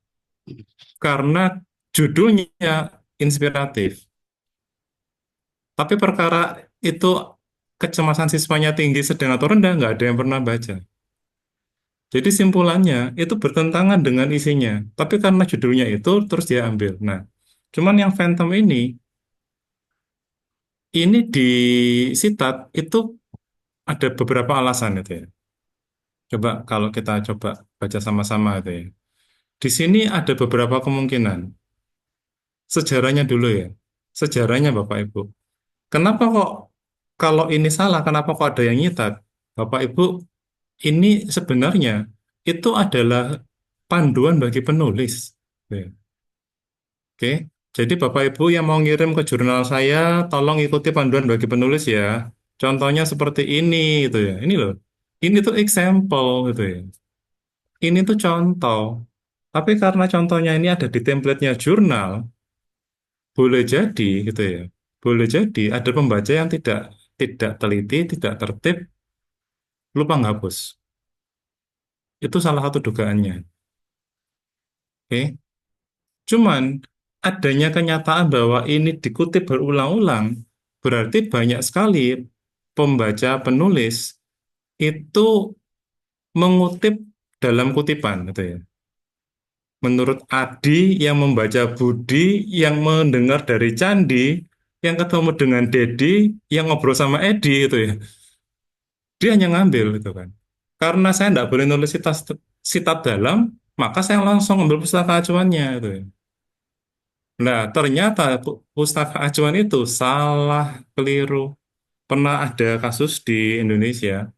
karena judulnya inspiratif. Tapi perkara itu kecemasan siswanya tinggi, sedang atau rendah, nggak ada yang pernah baca. Jadi simpulannya itu bertentangan dengan isinya. Tapi karena judulnya itu, terus dia ambil. Nah, cuman yang Phantom ini disitat itu ada beberapa alasan itu ya. Coba kalau kita coba baca sama-sama itu ya. Di sini ada beberapa kemungkinan. Sejarahnya dulu ya. Sejarahnya Bapak Ibu. Kenapa kok kalau ini salah, kenapa kok ada yang nyitat? Bapak Ibu, ini sebenarnya itu adalah panduan bagi penulis. Ya. Oke. Jadi Bapak Ibu yang mau ngirim ke jurnal saya, tolong ikuti panduan bagi penulis ya. Contohnya seperti ini gitu ya. Ini loh. Ini tuh example gitu ya. Ini tuh contoh. Tapi karena contohnya ini ada di template-nya jurnal, boleh jadi gitu ya. Boleh jadi ada pembaca yang tidak tidak teliti, tidak tertib, lupa menghapus. Itu salah satu dugaannya. Oke. Cuman adanya kenyataan bahwa ini dikutip berulang-ulang, berarti banyak sekali pembaca penulis itu mengutip dalam kutipan gitu ya. Menurut Adi yang membaca Budi, yang mendengar dari Candi, yang ketemu dengan Dedi, yang ngobrol sama Edi itu ya. Dia hanya ngambil gitu kan. Karena saya tidak boleh nulis sitat dalam, maka saya langsung ambil pustaka acuannya itu ya. Nah, ternyata pustaka acuan itu salah, keliru. Pernah ada kasus di Indonesia.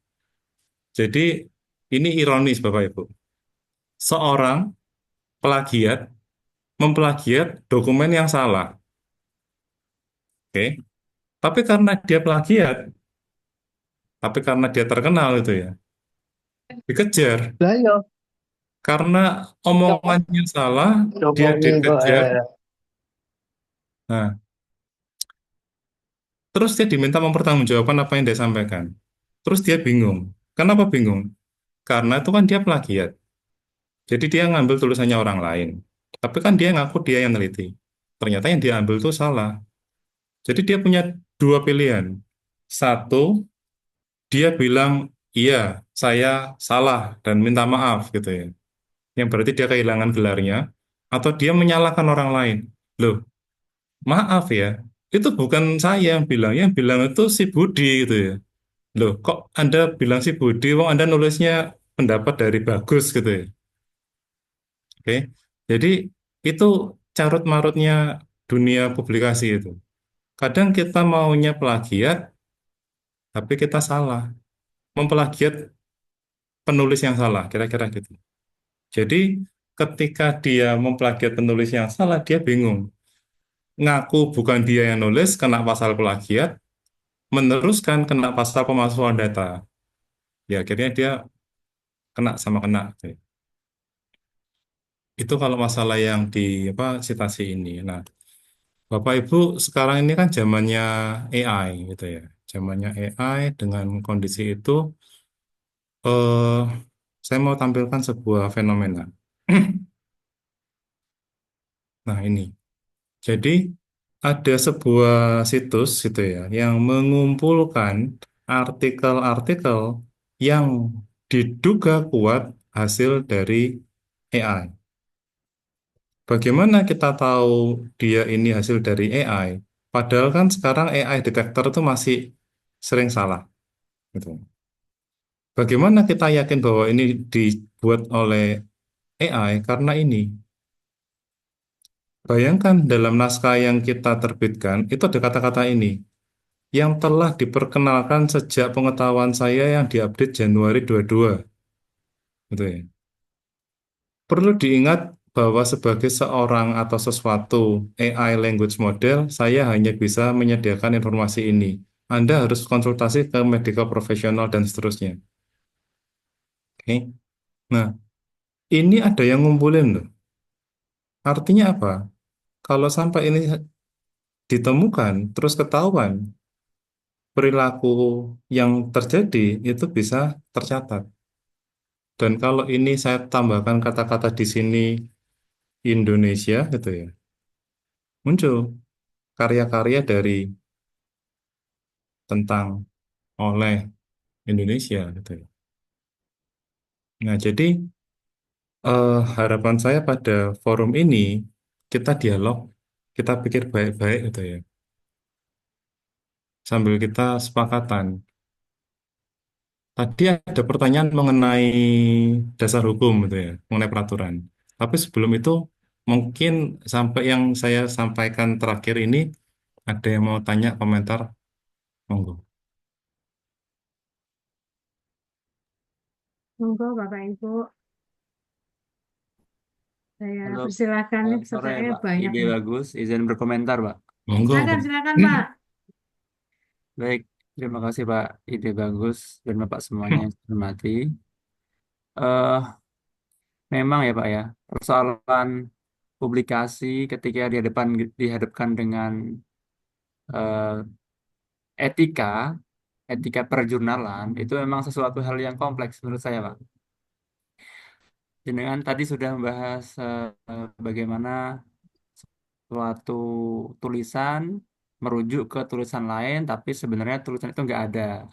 Jadi ini ironis Bapak Ibu. Seorang plagiat memplagiat dokumen yang salah. Oke. Tapi karena dia plagiat, tapi karena dia terkenal itu ya, dikejar. Lah yo, Karena omongannya salah, dia ngomongi kok dikejar. Nah, terus dia diminta mempertanggungjawabkan apa yang dia sampaikan. Terus dia bingung. Kenapa bingung? Karena itu kan dia plagiat. Jadi dia ngambil tulisannya orang lain. Tapi kan dia ngaku dia yang neliti. Ternyata yang dia ambil itu salah. Jadi dia punya dua pilihan. Satu, dia bilang, iya, saya salah dan minta maaf gitu ya. Yang berarti dia kehilangan gelarnya. Atau dia menyalahkan orang lain. Loh, maaf ya, itu bukan saya yang bilang itu si Budi gitu ya. Loh, kok Anda bilang si Budi, wong Anda nulisnya pendapat dari Bagus gitu ya. Oke, jadi itu carut marutnya dunia publikasi itu. Kadang kita maunya plagiat, tapi kita salah. Memplagiat penulis yang salah, kira-kira gitu. Jadi ketika dia memplagiat penulis yang salah, dia bingung. Ngaku bukan dia yang nulis, kena pasal plagiat, meneruskan kena pasal pemalsuan data. Ya akhirnya dia kena sama kena. Itu kalau masalah yang di apa sitasi ini. Nah, Bapak Ibu sekarang ini kan zamannya AI gitu ya. Zamannya AI dengan kondisi itu eh saya mau tampilkan sebuah fenomena. Nah, ini. Jadi ada sebuah situs gitu ya yang mengumpulkan artikel-artikel yang diduga kuat hasil dari AI. Bagaimana kita tahu dia ini hasil dari AI? Padahal kan sekarang AI detector itu masih sering salah. Gitu. Bagaimana kita yakin bahwa ini dibuat oleh AI? Karena ini, bayangkan dalam naskah yang kita terbitkan, itu ada kata-kata ini, yang telah diperkenalkan sejak pengetahuan saya yang diupdate Januari 22. Gitu ya. Perlu diingat bahwa sebagai seorang atau sesuatu AI language model, saya hanya bisa menyediakan informasi ini. Anda harus konsultasi ke medical profesional dan seterusnya. Oke. Nah, ini ada yang ngumpulin loh. Artinya apa? Kalau sampai ini ditemukan, terus ketahuan, perilaku yang terjadi itu bisa tercatat. Dan kalau ini saya tambahkan kata-kata di sini Indonesia gitu ya, muncul karya-karya dari tentang oleh Indonesia gitu ya. Nah, jadi harapan saya pada forum ini kita dialog, kita pikir baik-baik gitu ya, sambil kita sepakatan. Tadi ada pertanyaan mengenai dasar hukum gitu ya, mengenai peraturan. Tapi sebelum itu mungkin sampai yang saya sampaikan terakhir ini ada yang mau tanya komentar, monggo. Monggo Bapak Ibu. Saya Halo, persilakan, nih sore pesertanya Pak. banyak Ide nih. bagus, izin berkomentar Pak. Monggo. Silakan Pak. Baik, terima kasih Pak. Ide bagus dan Bapak semuanya yang saya hormati. eh Memang ya Pak ya, persoalan publikasi ketika dihadapkan dengan eh, etika, etika perjurnalan itu memang sesuatu hal yang kompleks menurut saya Pak. Jenengan tadi sudah membahas bagaimana suatu tulisan merujuk ke tulisan lain, tapi sebenarnya tulisan itu nggak ada.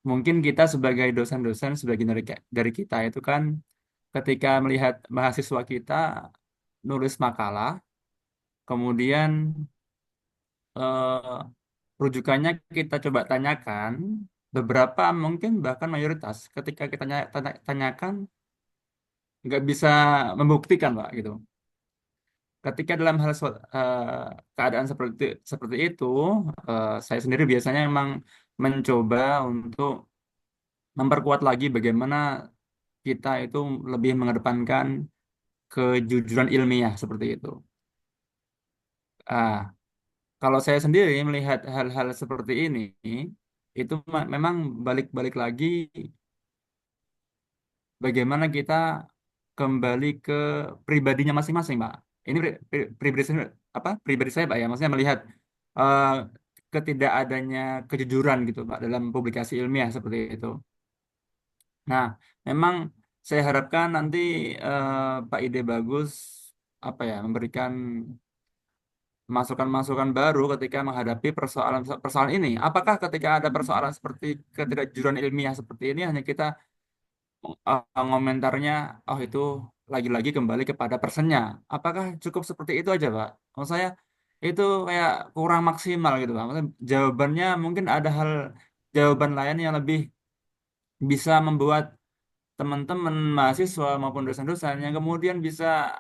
Mungkin kita sebagai dosen-dosen, sebagian dari kita itu kan ketika melihat mahasiswa kita nulis makalah, kemudian eh, rujukannya kita coba tanyakan, beberapa mungkin bahkan mayoritas ketika kita tanyakan nggak bisa membuktikan Pak gitu. Ketika dalam keadaan seperti itu, saya sendiri biasanya memang mencoba untuk memperkuat lagi bagaimana kita itu lebih mengedepankan kejujuran ilmiah seperti itu. Ah, kalau saya sendiri melihat hal-hal seperti ini, itu memang balik-balik lagi bagaimana kita kembali ke pribadinya masing-masing, Pak. Ini pribadi saya, apa? Pribadi saya, Pak ya. Maksudnya melihat eh, ketidakadanya kejujuran gitu, Pak, dalam publikasi ilmiah seperti itu. Nah, memang saya harapkan nanti Pak Ide Bagus apa ya memberikan masukan-masukan baru ketika menghadapi persoalan ini. Apakah ketika ada persoalan seperti ketidakjujuran ilmiah seperti ini hanya kita ngomentarnya, oh itu lagi-lagi kembali kepada personnya. Apakah cukup seperti itu aja, Pak? Maksud saya itu kayak kurang maksimal gitu, Pak. Maksudnya jawabannya mungkin ada jawaban lain yang lebih bisa membuat teman-teman mahasiswa maupun dosen-dosen yang kemudian bisa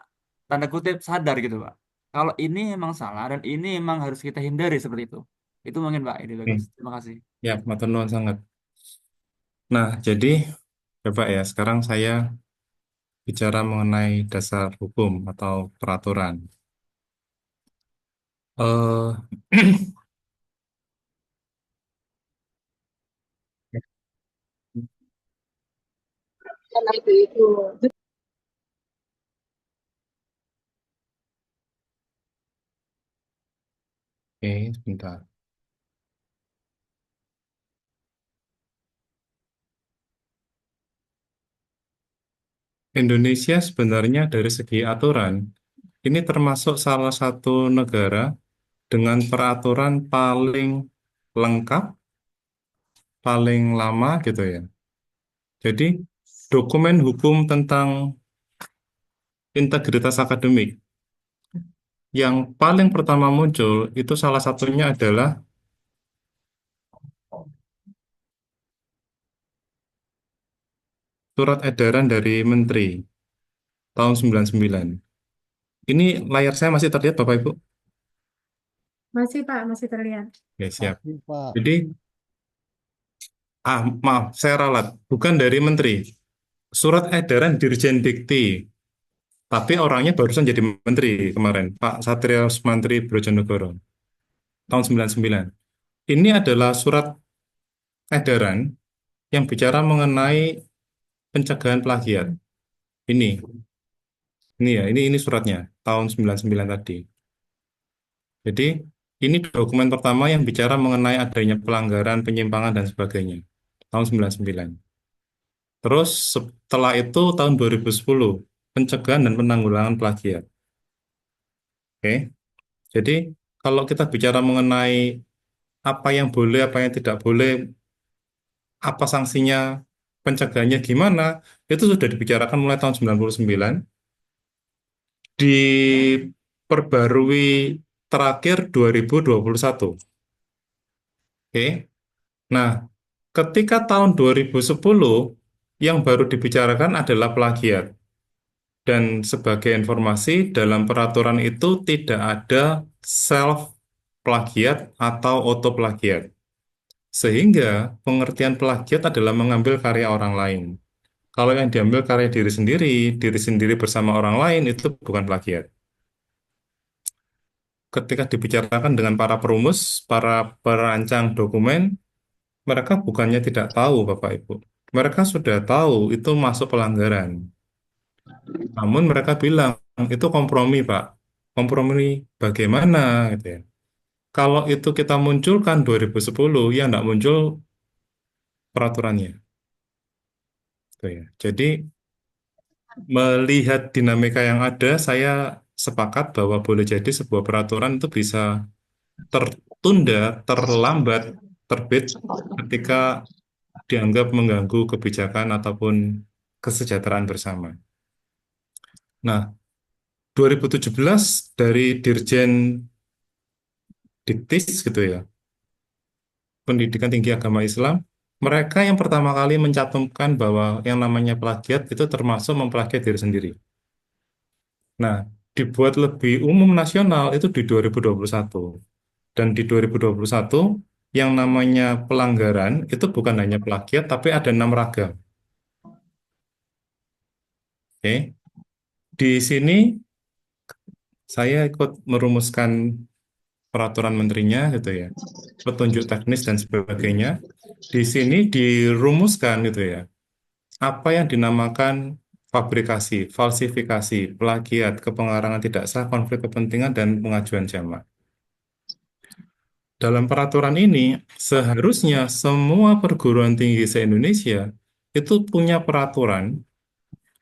tanda kutip sadar gitu, Pak. Kalau ini emang salah dan ini emang harus kita hindari seperti itu. Itu mungkin Pak, ide bagus. Terima kasih. Ya, matur nuwun sangat. Nah, jadi coba ya, sekarang saya bicara mengenai dasar hukum atau peraturan. Eh, Karena itu. Oke, sebentar. Indonesia sebenarnya dari segi aturan, ini termasuk salah satu negara dengan peraturan paling lengkap, paling lama gitu ya. Jadi, dokumen hukum tentang integritas akademik yang paling pertama muncul itu salah satunya adalah surat edaran dari Menteri tahun 99. Ini layar saya masih terlihat Bapak Ibu? Masih Pak, masih terlihat. Ya, siap. Jadi, maaf, saya ralat. Bukan dari Menteri. Surat edaran Dirjen Dikti. Tapi orangnya barusan jadi Menteri kemarin, Pak Satrio Mantri Brojonegoro, tahun 99. Ini adalah surat edaran yang bicara mengenai pencegahan plagiat. Ini, ini ya, ini suratnya, tahun 99 tadi. Jadi, ini dokumen pertama yang bicara mengenai adanya pelanggaran, penyimpangan, dan sebagainya. Tahun 99. Terus setelah itu tahun 2010, pencegahan dan penanggulangan plagiat. Oke, jadi kalau kita bicara mengenai apa yang boleh, apa yang tidak boleh, apa sanksinya, pencegahannya gimana, itu sudah dibicarakan mulai tahun 99, diperbarui terakhir 2021. Oke, nah ketika tahun 2010, yang baru dibicarakan adalah plagiat. Dan sebagai informasi, dalam peraturan itu tidak ada self plagiat atau auto plagiat. Sehingga pengertian plagiat adalah mengambil karya orang lain. Kalau yang diambil karya diri sendiri bersama orang lain itu bukan plagiat. Ketika dibicarakan dengan para perumus, para perancang dokumen, mereka bukannya tidak tahu, Bapak Ibu. Mereka sudah tahu itu masuk pelanggaran. Namun mereka bilang itu kompromi, Pak. Kompromi bagaimana gitu ya. Kalau itu kita munculkan 2010, ya tidak muncul peraturannya. Gitu ya. Jadi melihat dinamika yang ada, saya sepakat bahwa boleh jadi sebuah peraturan itu bisa tertunda, terlambat, terbit ketika dianggap mengganggu kebijakan ataupun kesejahteraan bersama. Nah, 2017 dari Dirjen Diktis gitu ya, Pendidikan Tinggi Agama Islam, mereka yang pertama kali mencantumkan bahwa yang namanya plagiat itu termasuk memplagiat diri sendiri. Nah, dibuat lebih umum nasional itu di 2021. Dan di 2021, yang namanya pelanggaran itu bukan hanya plagiat, tapi ada 6 ragam. Oke. Di sini saya ikut merumuskan peraturan menterinya gitu ya, petunjuk teknis dan sebagainya. Di sini dirumuskan gitu ya, apa yang dinamakan fabrikasi, falsifikasi, plagiat, kepengarangan tidak sah, konflik kepentingan, dan pengajuan jamak. Dalam peraturan ini, seharusnya semua perguruan tinggi se-Indonesia itu punya peraturan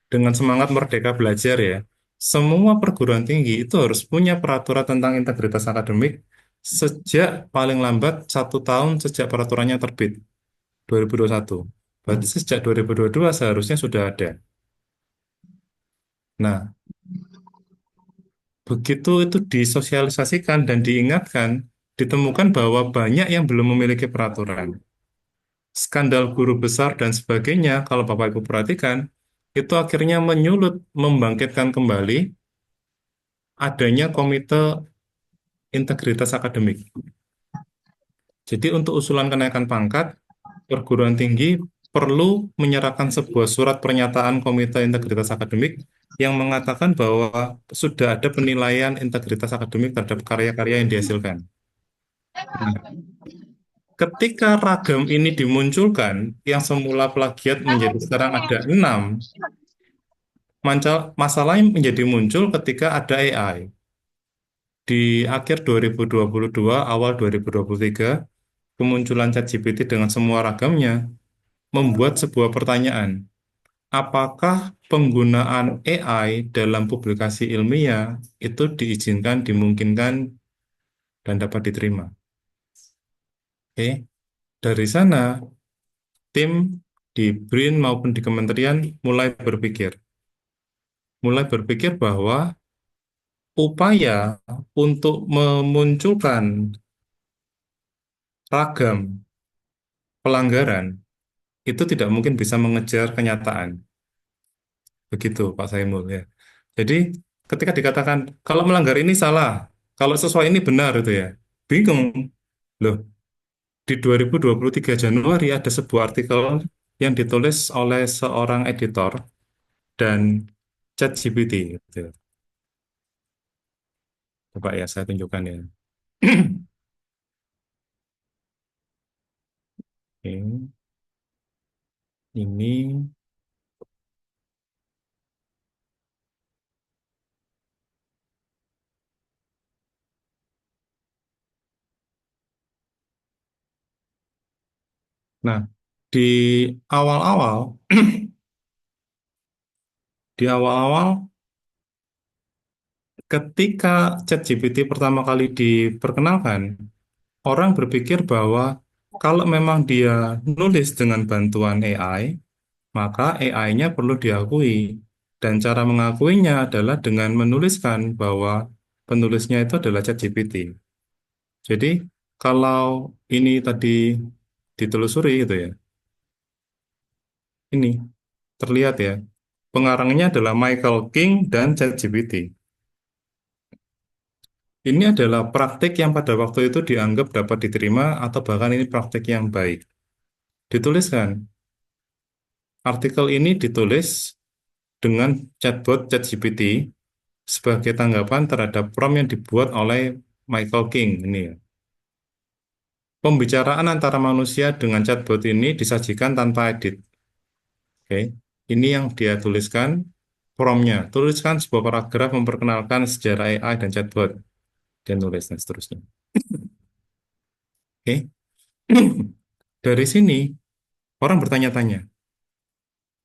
dengan semangat merdeka belajar ya. Semua perguruan tinggi itu harus punya peraturan tentang integritas akademik sejak paling lambat 1 tahun sejak peraturannya terbit, 2021. Berarti sejak 2022 seharusnya sudah ada. Nah, begitu itu disosialisasikan dan diingatkan, ditemukan bahwa banyak yang belum memiliki peraturan. Skandal guru besar dan sebagainya, kalau Bapak Ibu perhatikan, itu akhirnya menyulut, membangkitkan kembali adanya Komite Integritas Akademik. Jadi untuk usulan kenaikan pangkat, perguruan tinggi perlu menyerahkan sebuah surat pernyataan Komite Integritas Akademik yang mengatakan bahwa sudah ada penilaian integritas akademik terhadap karya-karya yang dihasilkan. Nah, ketika ragam ini dimunculkan, yang semula plagiat menjadi sekarang ada 6, masalahnya menjadi muncul ketika ada AI. Di akhir 2022, awal 2023, kemunculan ChatGPT dengan semua ragamnya membuat sebuah pertanyaan. Apakah penggunaan AI dalam publikasi ilmiah itu diizinkan, dimungkinkan, dan dapat diterima? Oke, dari sana tim di BRIN maupun di kementerian mulai berpikir bahwa upaya untuk memunculkan ragam pelanggaran itu tidak mungkin bisa mengejar kenyataan. Begitu Pak Saimul ya. Jadi ketika dikatakan kalau melanggar ini salah, kalau sesuai ini benar itu ya. Bingung. Loh, di 2023 Januari ada sebuah artikel yang ditulis oleh seorang editor dan ChatGPT gitu. Coba ya saya tunjukkan ya. Oke. Ini nah, di awal-awal di awal-awal ketika ChatGPT pertama kali diperkenalkan, orang berpikir bahwa kalau memang dia nulis dengan bantuan AI, maka AI-nya perlu diakui. Dan cara mengakuinya adalah dengan menuliskan bahwa penulisnya itu adalah ChatGPT. Jadi, kalau ini tadi ditelusuri gitu ya, ini terlihat ya, pengarangnya adalah Michael King dan ChatGPT. Ini adalah praktik yang pada waktu itu dianggap dapat diterima atau bahkan ini praktik yang baik. Dituliskan, artikel ini ditulis dengan chatbot ChatGPT sebagai tanggapan terhadap prompt yang dibuat oleh Michael King ini ya. Pembicaraan antara manusia dengan chatbot ini disajikan tanpa edit. Oke, ini yang dia tuliskan prompt-nya. Tuliskan sebuah paragraf memperkenalkan sejarah AI dan chatbot. Dia nulis dan seterusnya. Oke. Dari sini orang bertanya-tanya,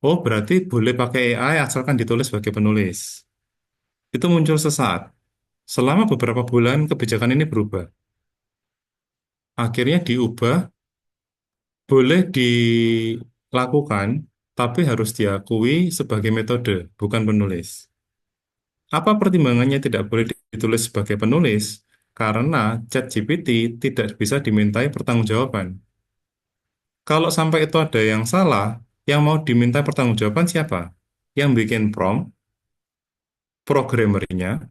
oh berarti boleh pakai AI asalkan ditulis sebagai penulis. Itu muncul sesaat. Selama beberapa bulan kebijakan ini berubah. Akhirnya diubah, boleh dilakukan, tapi harus diakui sebagai metode, bukan penulis. Apa pertimbangannya tidak boleh ditulis sebagai penulis? Karena ChatGPT tidak bisa dimintai pertanggungjawaban. Kalau sampai itu ada yang salah, yang mau diminta pertanggungjawaban siapa? Yang bikin prompt, programmernya,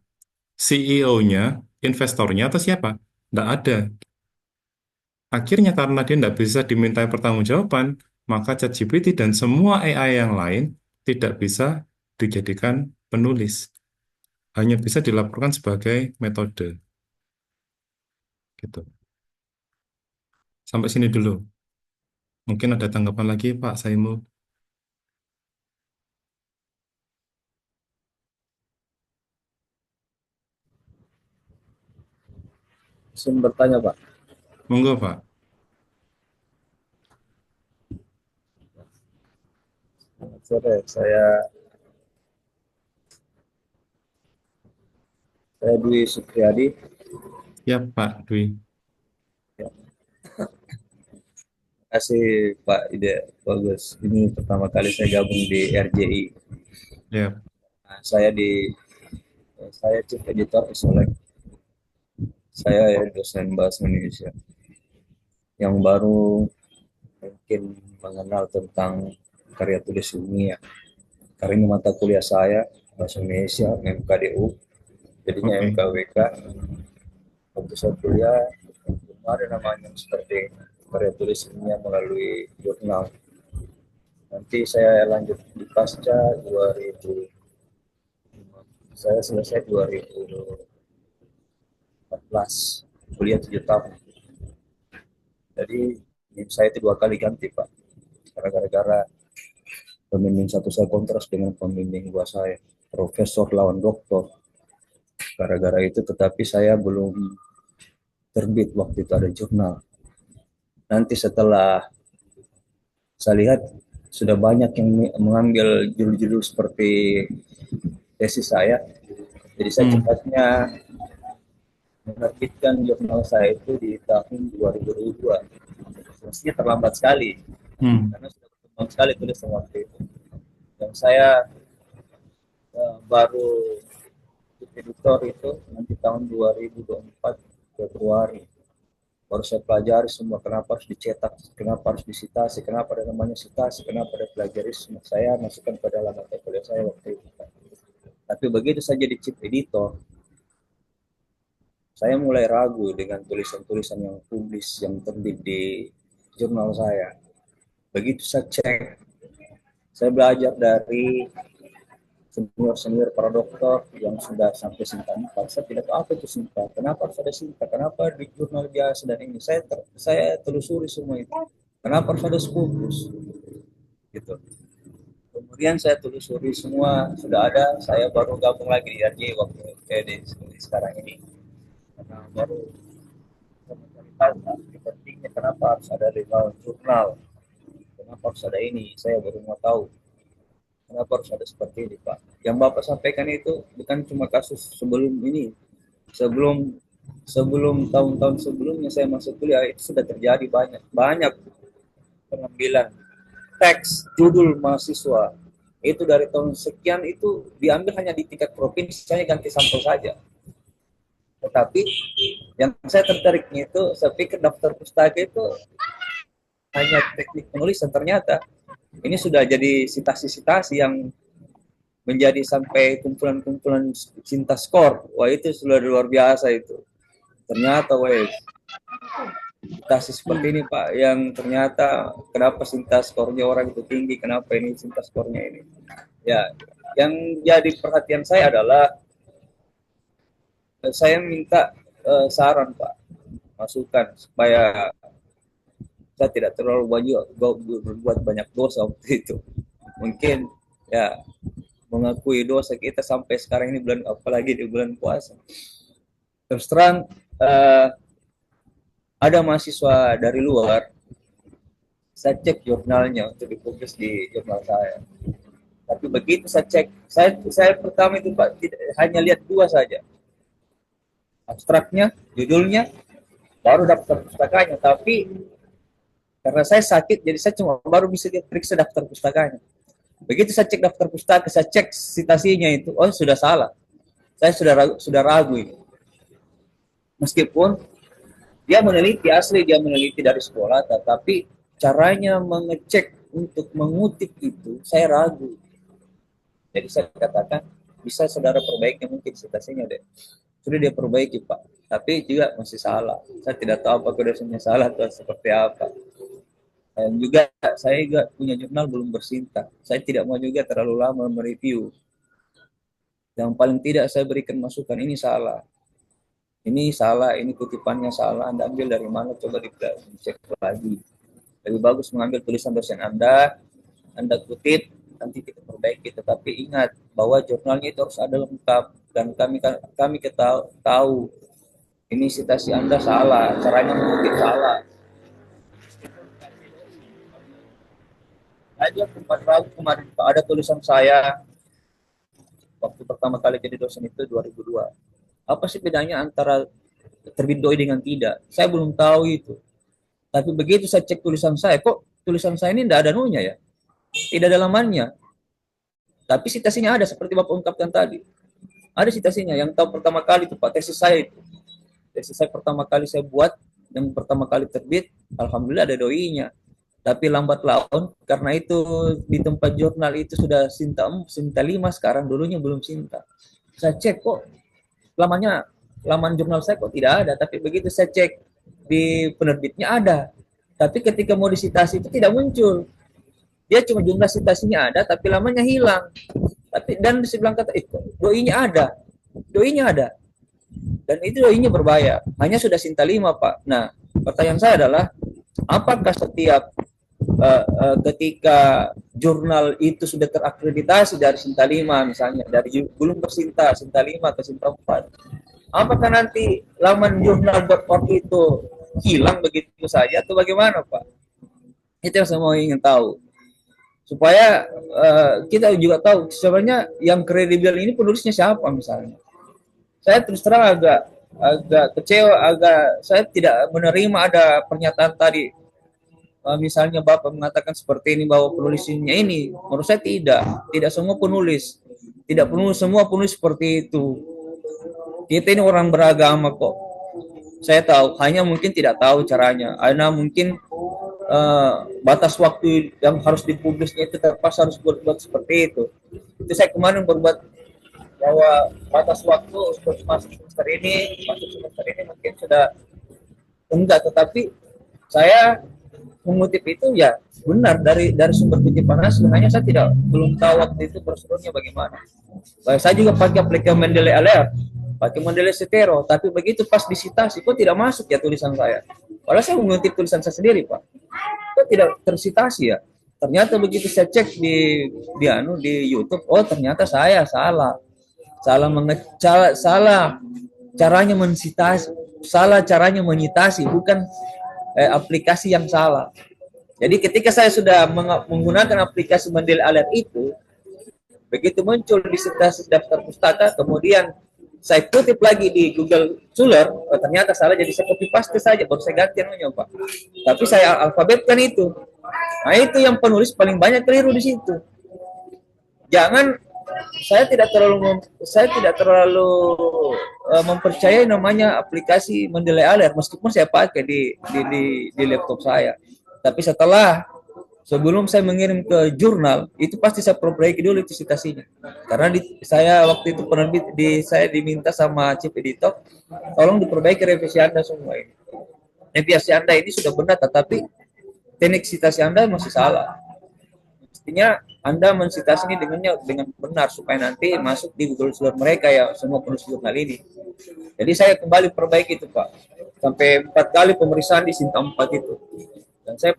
CEO-nya, investornya, atau siapa? Tidak ada. Akhirnya karena dia tidak bisa dimintai pertanggungjawaban, maka ChatGPT dan semua AI yang lain tidak bisa dijadikan penulis. Hanya bisa dilaporkan sebagai metode. Gitu. Sampai sini dulu. Mungkin ada tanggapan lagi, Pak Saimu. Izin bertanya, Pak. Monggo, Pak. Selamat sore, saya Dwi Supriyadi. Ya, Pak Dwi. Ya. Terima kasih Pak Ide, bagus. Ini pertama kali saya gabung di RJI. Ya. Nah, saya Chief Editor Isolek. Saya ya dosen bahasa Indonesia yang baru mungkin mengenal tentang karya tulis ilmiah. Karena ini mata kuliah saya bahasa Indonesia MKDU, jadinya MKWK. Waktu saya kuliah kemarin namanya seperti karya tulis ilmiah melalui jurnal. Nanti saya lanjut di pasca 2000. Saya selesai 2014, kuliah 7 tahun. Jadi saya itu 2 kali ganti, Pak. Karena gara-gara pembimbing satu saya kontras dengan pembimbing 2 saya, profesor lawan doktor. Gara-gara itu, tetapi saya belum terbit waktu itu ada jurnal. Nanti setelah saya lihat sudah banyak yang mengambil judul-judul seperti tesis saya, jadi saya cepatnya menerbitkan jurnal saya itu di tahun 2002. Mestinya terlambat sekali, karena sudah berkembang sekali tulisan waktu itu. Dan saya baru editor itu nanti tahun 2024 Februari. Baru saya pelajari semua, kenapa harus dicetak, kenapa harus disitasi, kenapa ada namanya sitasi, kenapa ada plagiarisme. Saya masukkan ke dalam mata kuliah saya waktu itu. Tapi begitu saya jadi chief editor, saya mulai ragu dengan tulisan-tulisan yang publis, yang terbit di jurnal saya. Begitu saya cek, saya belajar dari senior-senior para dokter yang sudah sampai Sinta 4. Saya tidak tahu apa itu Sinta, kenapa harus ada Sinta, kenapa di jurnal biasa dan ini. Saya telusuri semua itu. Kenapa harus ada Scopus? Gitu. Kemudian saya telusuri semua, sudah ada, saya baru gabung lagi di RJ waktu di sekarang ini. Karena baru mencari tahu pentingnya kenapa harus ada legal jurnal, kenapa harus ada ini, saya baru mau tahu. Kenapa harus ada seperti ini, Pak? Yang Bapak sampaikan itu bukan cuma kasus sebelum ini. Sebelum tahun-tahun sebelumnya saya masuk kuliah itu sudah terjadi banyak pengambilan teks judul mahasiswa. Itu dari tahun sekian itu diambil hanya di tingkat provinsi, saya ganti sampel saja. Tetapi yang saya tertariknya itu, saya pikir daftar pustaka itu hanya teknik penulisan, ternyata ini sudah jadi sitasi-sitasi yang menjadi sampai kumpulan-kumpulan cinta skor. Wah, itu sudah luar biasa itu. Ternyata, Citasi seperti ini Pak, yang ternyata kenapa Sinta skornya orang itu tinggi, kenapa ini Sinta skornya ini. Ya, yang jadi perhatian saya adalah saya minta saran Pak, masukan supaya saya tidak terlalu berbuat banyak dosa waktu itu. Mungkin ya mengakui dosa kita sampai sekarang ini bulan, apalagi di bulan puasa. Terus terang ada mahasiswa dari luar, saya cek jurnalnya untuk dipublis di jurnal saya. Tapi begitu saya cek, saya pertama itu Pak hanya lihat 2 saja, abstraknya, judulnya, baru daftar pustakanya. Tapi karena saya sakit, jadi saya cuma baru bisa periksa daftar pustakanya. Begitu saya cek daftar pustaka, saya cek citasinya itu, oh sudah salah. Saya sudah ragu ini. Meskipun dia meneliti asli, dia meneliti dari sekolah, tetapi caranya mengecek untuk mengutip itu saya ragu. Jadi saya katakan bisa saudara perbaiki mungkin citasinya deh. Sudah dia perbaiki Pak, tapi juga masih salah. Saya tidak tahu apakah dosennya salah atau seperti apa. Dan juga saya juga punya jurnal belum bersinta. Saya tidak mau juga terlalu lama mereview. Yang paling tidak saya berikan masukan, ini salah. Ini salah, ini kutipannya salah, Anda ambil dari mana, coba dicek lagi. Lebih bagus mengambil tulisan dosen Anda kutip, nanti kita perbaiki. Tetapi ingat bahwa jurnalnya itu harus ada lengkap, dan kami tahu ini citasi Anda salah, caranya mengutip salah. Aja kemarin ada tulisan saya waktu pertama kali jadi dosen itu 2002. Apa sih bedanya antara terbit doi dengan tidak? Saya belum tahu itu. Tapi begitu saya cek tulisan saya, kok tulisan saya ini tidak ada nunya ya? Tidak ada lamannya. Tapi citasinya ada, seperti Bapak ungkapkan tadi. Ada citasinya. Yang tahu pertama kali itu Pak, tesis saya itu. Tesis saya pertama kali saya buat, yang pertama kali terbit, alhamdulillah ada doinya. Tapi lambat laun, karena itu di tempat jurnal itu sudah Sinta 5 sekarang, dulunya belum Sinta. Saya cek kok laman jurnal saya kok tidak ada, tapi begitu saya cek di penerbitnya ada. Tapi ketika mau disitasi itu tidak muncul. Dia cuma jumlah citasinya ada, tapi lamanya hilang. Dan di sebelah kata itu doinya ada. Dan itu doinya berbahaya. Hanya sudah Sinta 5 Pak. Nah, pertanyaan saya adalah, apakah setiap ketika jurnal itu sudah terakreditasi dari Sinta 5 misalnya, dari belum bersinta, Sinta 5 ke Sinta 4, apakah nanti laman jurnal.org itu hilang begitu saja atau bagaimana Pak? Itu yang saya mau ingin tahu. Supaya kita juga tahu sebenarnya yang kredibel ini penulisnya siapa misalnya. Saya terus terang agak kecewa, saya tidak menerima ada pernyataan tadi. Misalnya Bapak mengatakan seperti ini bahwa penulisnya ini, menurut saya tidak semua penulis, semua penulis seperti itu. Kita ini orang beragama kok. Saya tahu, hanya mungkin tidak tahu caranya. Karena mungkin batas waktu yang harus dipublisnya itu terpaksa harus berbuat seperti itu. Itu saya kemarin berbuat bahwa batas waktu untuk masuk semester ini mungkin sudah enggak, tetapi saya mengutip itu ya benar dari sumber kutipan asli, hanya saya belum tahu waktu itu prosedurnya bagaimana. Baik, saya juga pakai aplikasi Mendeley Alert, pakai Mendeley Setero, tapi begitu pas disitasi kok tidak masuk ya tulisan saya. Padahal saya mengutip tulisan saya sendiri Pak, kok tidak tersitasi ya. Ternyata begitu saya cek di YouTube, oh ternyata saya salah caranya mensitasi, salah caranya menyitasi, bukan aplikasi yang salah. Jadi ketika saya sudah menggunakan aplikasi Mendeley Alert itu, begitu muncul di daftar pustaka, kemudian saya kutip lagi di Google Scholar, ternyata salah, jadi saya copy paste saja, baru saya ganti namanya Pak. Tapi saya alfabetkan itu. Nah itu yang penulis paling banyak keliru di situ. Saya tidak terlalu mempercayai namanya aplikasi Mendeley Alert, meskipun saya pakai di laptop saya. Tapi sebelum saya mengirim ke jurnal, itu pasti saya perbaiki dulu itu citasinya. Karena saya waktu itu saya diminta sama chief editor, tolong diperbaiki revisi Anda semua ini. Deviasi Anda ini sudah benar, tetapi teknik citasi Anda masih salah. Mestinya Anda mensitasi ini dengan benar supaya nanti masuk di Google Scholar mereka ya, semua penulis jurnal ini. Jadi saya kembali perbaiki itu Pak. Sampai 4 kali pemeriksaan di Sinta 4 itu. Dan saya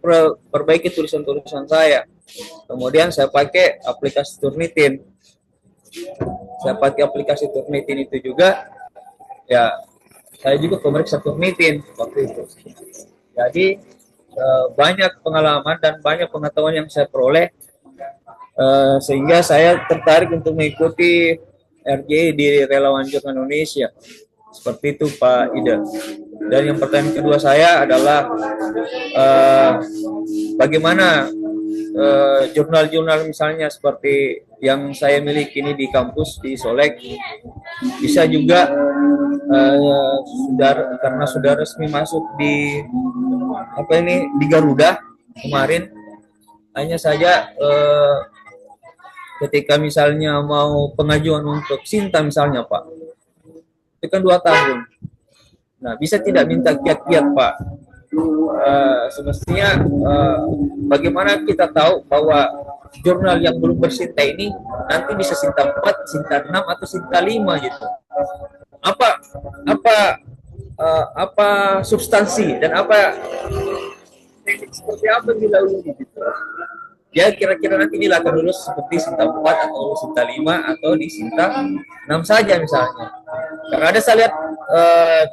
perbaiki tulisan-tulisan saya. Kemudian saya pakai aplikasi Turnitin. Saya pakai aplikasi Turnitin itu juga. Ya, saya juga pemeriksa Turnitin waktu itu. Jadi banyak pengalaman dan banyak pengetahuan yang saya peroleh sehingga saya tertarik untuk mengikuti RJI di Relawan Jurnal Indonesia. Seperti itu Pak Ida. Dan yang pertanyaan kedua saya adalah bagaimana jurnal-jurnal misalnya seperti yang saya miliki ini di kampus di Solek bisa juga karena sudah resmi masuk di di Garuda kemarin, hanya saja ketika misalnya mau pengajuan untuk Sinta misalnya Pak, itu kan 2 tahun. Nah, bisa tidak minta kiat-kiat Pak? Semestinya bagaimana kita tahu bahwa jurnal yang belum bersinta ini nanti bisa Sinta 4, Sinta 6 atau Sinta 5 gitu. Apa substansi dan apa teknik seperti apa yang dilalui gitu. Ya kira-kira nanti dilakukan lulus seperti Sinta 4 atau Sinta 5 atau di Sinta 6 saja misalnya. Karena ada saya lihat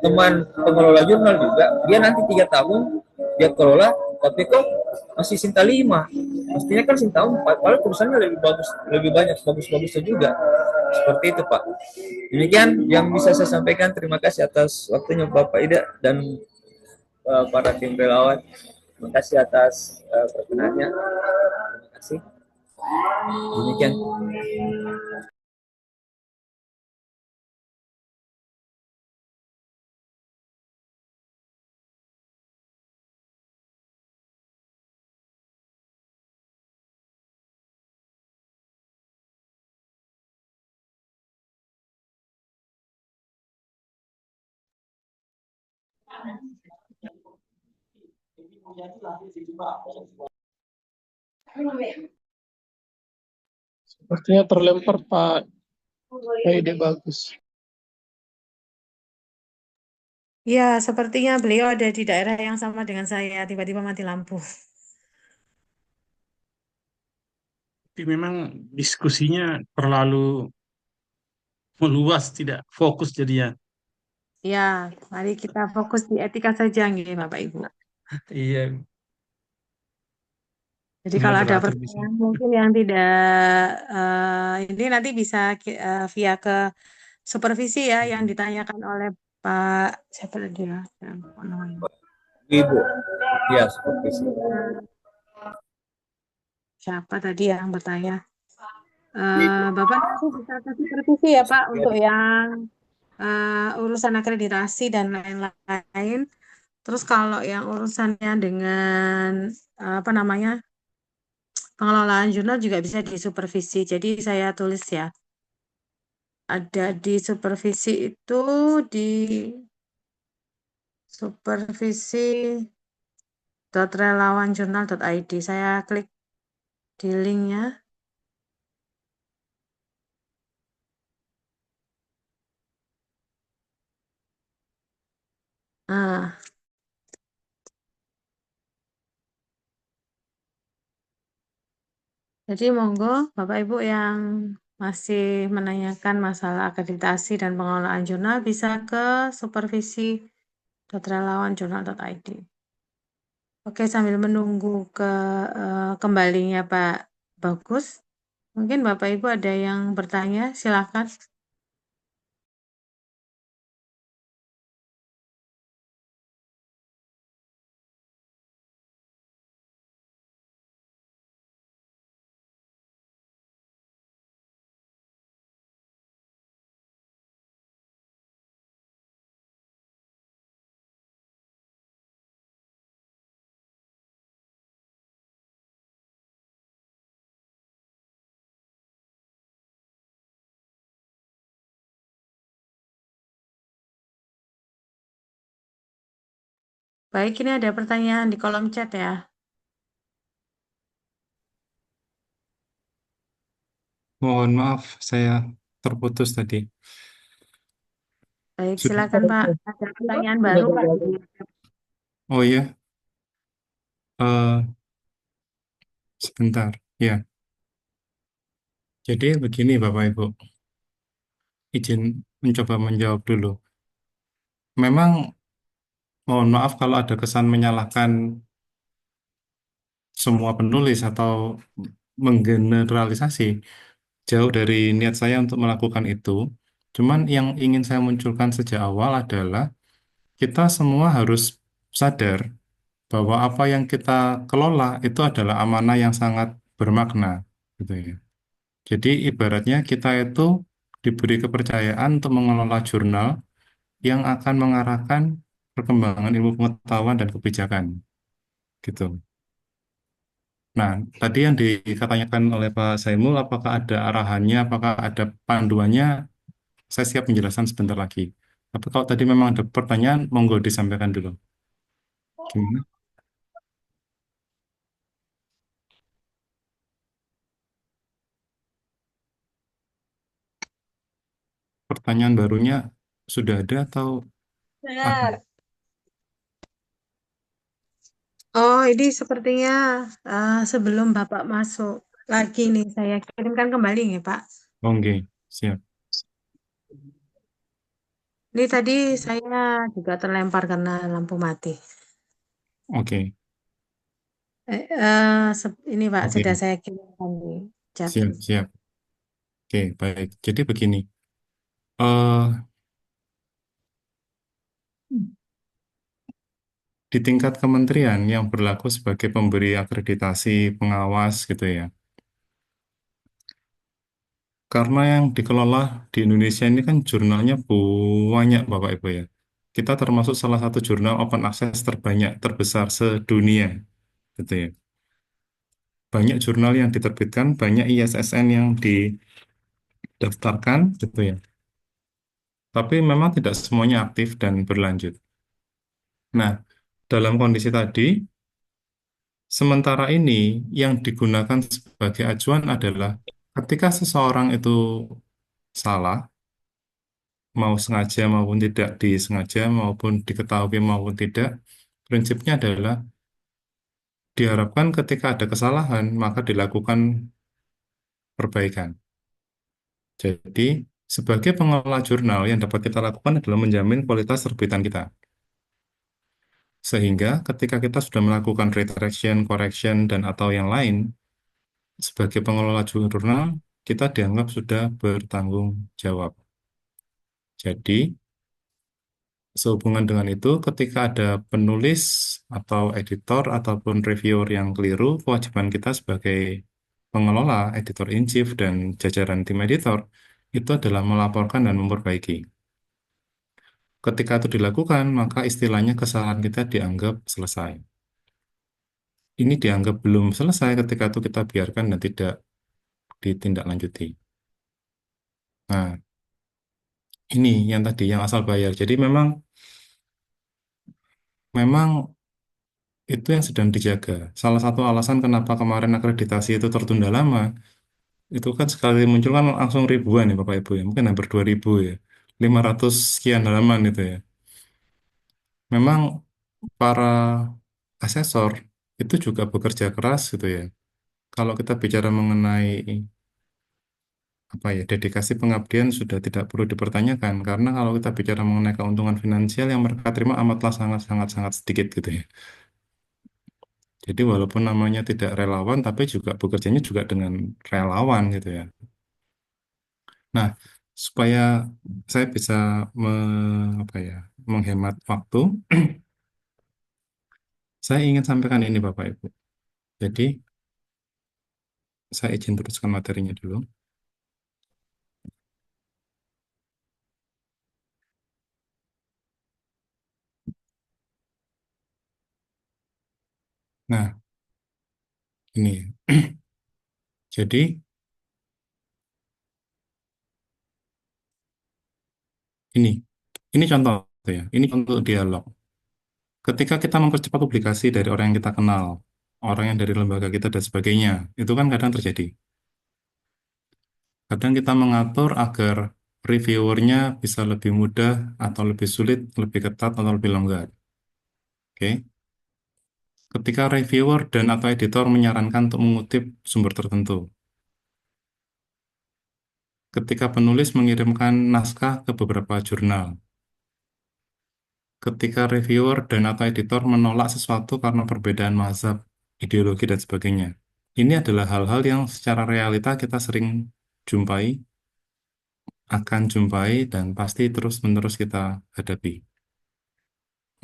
teman pengelola jurnal juga, dia nanti 3 tahun dia kelola, tapi kok masih Sinta 5. Mestinya kan Sinta 4, padahal tulisannya lebih bagus, lebih banyak bagus-bagusnya juga. Seperti itu Pak. Demikian yang bisa saya sampaikan. Terima kasih atas waktunya Bapak Ida dan para tim relawan. Terima kasih atas perkenannya. Terima kasih. Demikian. Sepertinya terlempar Pak Ide bagus. Ya, sepertinya beliau ada di daerah yang sama dengan saya, tiba-tiba mati lampu. Tapi memang diskusinya terlalu meluas, tidak fokus jadinya. Ya, mari kita fokus di etika saja, nggih, Bapak Ibu. Iya, Jadi kalau ada moderator bisa. pertanyaan mungkin yang tidak ini nanti bisa via ke supervisi ya yang ditanyakan oleh Pak siapa dia namanya? Ibu. Ya, supervisi. Siapa tadi yang bertanya? Bapak nanti bisa ke supervisi ya Pak untuk yang urusan akreditasi dan lain-lain. Terus kalau yang urusannya dengan apa namanya pengelolaan jurnal juga bisa disupervisi. Jadi saya tulis ya. Ada di supervisi itu di supervisi.relawanjurnal.id. Saya klik di linknya. Nah, jadi monggo Bapak Ibu yang masih menanyakan masalah akreditasi dan pengelolaan jurnal bisa ke supervisi.relawanjurnal.id. Oke, sambil menunggu kembalinya Pak Bagus, mungkin Bapak Ibu ada yang bertanya, silakan. Baik, ini ada pertanyaan di kolom chat ya. Mohon maaf, saya terputus tadi. Baik, Sudah. silakan Pak. Ada pertanyaan baru Pak. Oh iya, eh, sebentar. Ya, jadi begini Bapak Ibu, izin mencoba menjawab dulu. Memang mohon maaf kalau ada kesan menyalahkan semua penulis atau menggeneralisasi. Jauh dari niat saya untuk melakukan itu. Cuman yang ingin saya munculkan sejak awal adalah kita semua harus sadar bahwa apa yang kita kelola itu adalah amanah yang sangat bermakna, gitu ya. Jadi ibaratnya kita itu diberi kepercayaan untuk mengelola jurnal yang akan mengarahkan perkembangan ilmu pengetahuan dan kebijakan, gitu. Nah, tadi yang dikatakan oleh Pak Saimul, apakah ada arahannya, apakah ada panduannya? Saya siap menjelaskan sebentar lagi. Tapi kalau tadi memang ada pertanyaan, monggo disampaikan dulu. Gimana? Pertanyaan barunya sudah ada atau ada? Benar. Oh, ini sepertinya sebelum Bapak masuk lagi nih, saya kirimkan kembali nih Pak. Oke, siap. Ini tadi saya juga terlempar karena lampu mati. Oke, Ini Pak, sudah oke, saya kirimkan di chat. siap, siap. Oke, baik. Jadi begini, eh di tingkat kementerian yang berlaku sebagai pemberi akreditasi pengawas gitu ya. Karena yang dikelola di Indonesia ini kan jurnalnya banyak Bapak Ibu ya. Kita termasuk salah satu jurnal open access terbanyak, terbesar sedunia gitu ya. Banyak jurnal yang diterbitkan, banyak ISSN yang didaftarkan gitu ya. Tapi memang tidak semuanya aktif dan berlanjut. Nah, dalam kondisi tadi, sementara ini yang digunakan sebagai acuan adalah ketika seseorang itu salah, mau sengaja maupun tidak disengaja, maupun diketahui maupun tidak, prinsipnya adalah diharapkan ketika ada kesalahan, maka dilakukan perbaikan. Jadi, sebagai pengelola jurnal yang dapat kita lakukan adalah menjamin kualitas terbitan kita. Sehingga ketika kita sudah melakukan redirection, correction, dan atau yang lain, sebagai pengelola jurnal, kita dianggap sudah bertanggung jawab. Jadi, sehubungan dengan itu, ketika ada penulis atau editor ataupun reviewer yang keliru, kewajiban kita sebagai pengelola, editor-in-chief, dan jajaran tim editor, itu adalah melaporkan dan memperbaiki. Ketika itu dilakukan, maka istilahnya kesalahan kita dianggap selesai. Ini dianggap belum selesai ketika itu kita biarkan dan tidak ditindaklanjuti. Nah, ini yang tadi yang asal bayar. Jadi memang itu yang sedang dijaga. Salah satu alasan kenapa kemarin akreditasi itu tertunda lama, itu kan sekali muncul kan langsung ribuan ya Bapak Ibu ya, mungkin hampir 2.000 ya, 500 sekian halaman itu ya. Memang para asesor itu juga bekerja keras gitu ya. Kalau kita bicara mengenai apa ya, dedikasi pengabdian sudah tidak perlu dipertanyakan karena kalau kita bicara mengenai keuntungan finansial yang mereka terima amatlah sangat sangat sangat sedikit gitu ya. Jadi walaupun namanya tidak relawan, tapi juga bekerjanya juga dengan relawan gitu ya. Nah, supaya saya bisa apa ya, menghemat waktu, saya ingin sampaikan ini Bapak Ibu. Jadi, saya izin teruskan materinya dulu. Nah, ini. Jadi, ini. Ini contoh ya. Ini contoh dialog. Ketika kita mempercepat publikasi dari orang yang kita kenal, orang yang dari lembaga kita dan sebagainya, itu kan kadang terjadi. Kadang kita mengatur agar reviewernya bisa lebih mudah atau lebih sulit, lebih ketat atau lebih longgar. Oke. Ketika reviewer dan atau editor menyarankan untuk mengutip sumber tertentu. Ketika penulis mengirimkan naskah ke beberapa jurnal. Ketika reviewer dan atau editor menolak sesuatu karena perbedaan mazhab, ideologi, dan sebagainya. Ini adalah hal-hal yang secara realita kita sering jumpai, akan jumpai, dan pasti terus-menerus kita hadapi.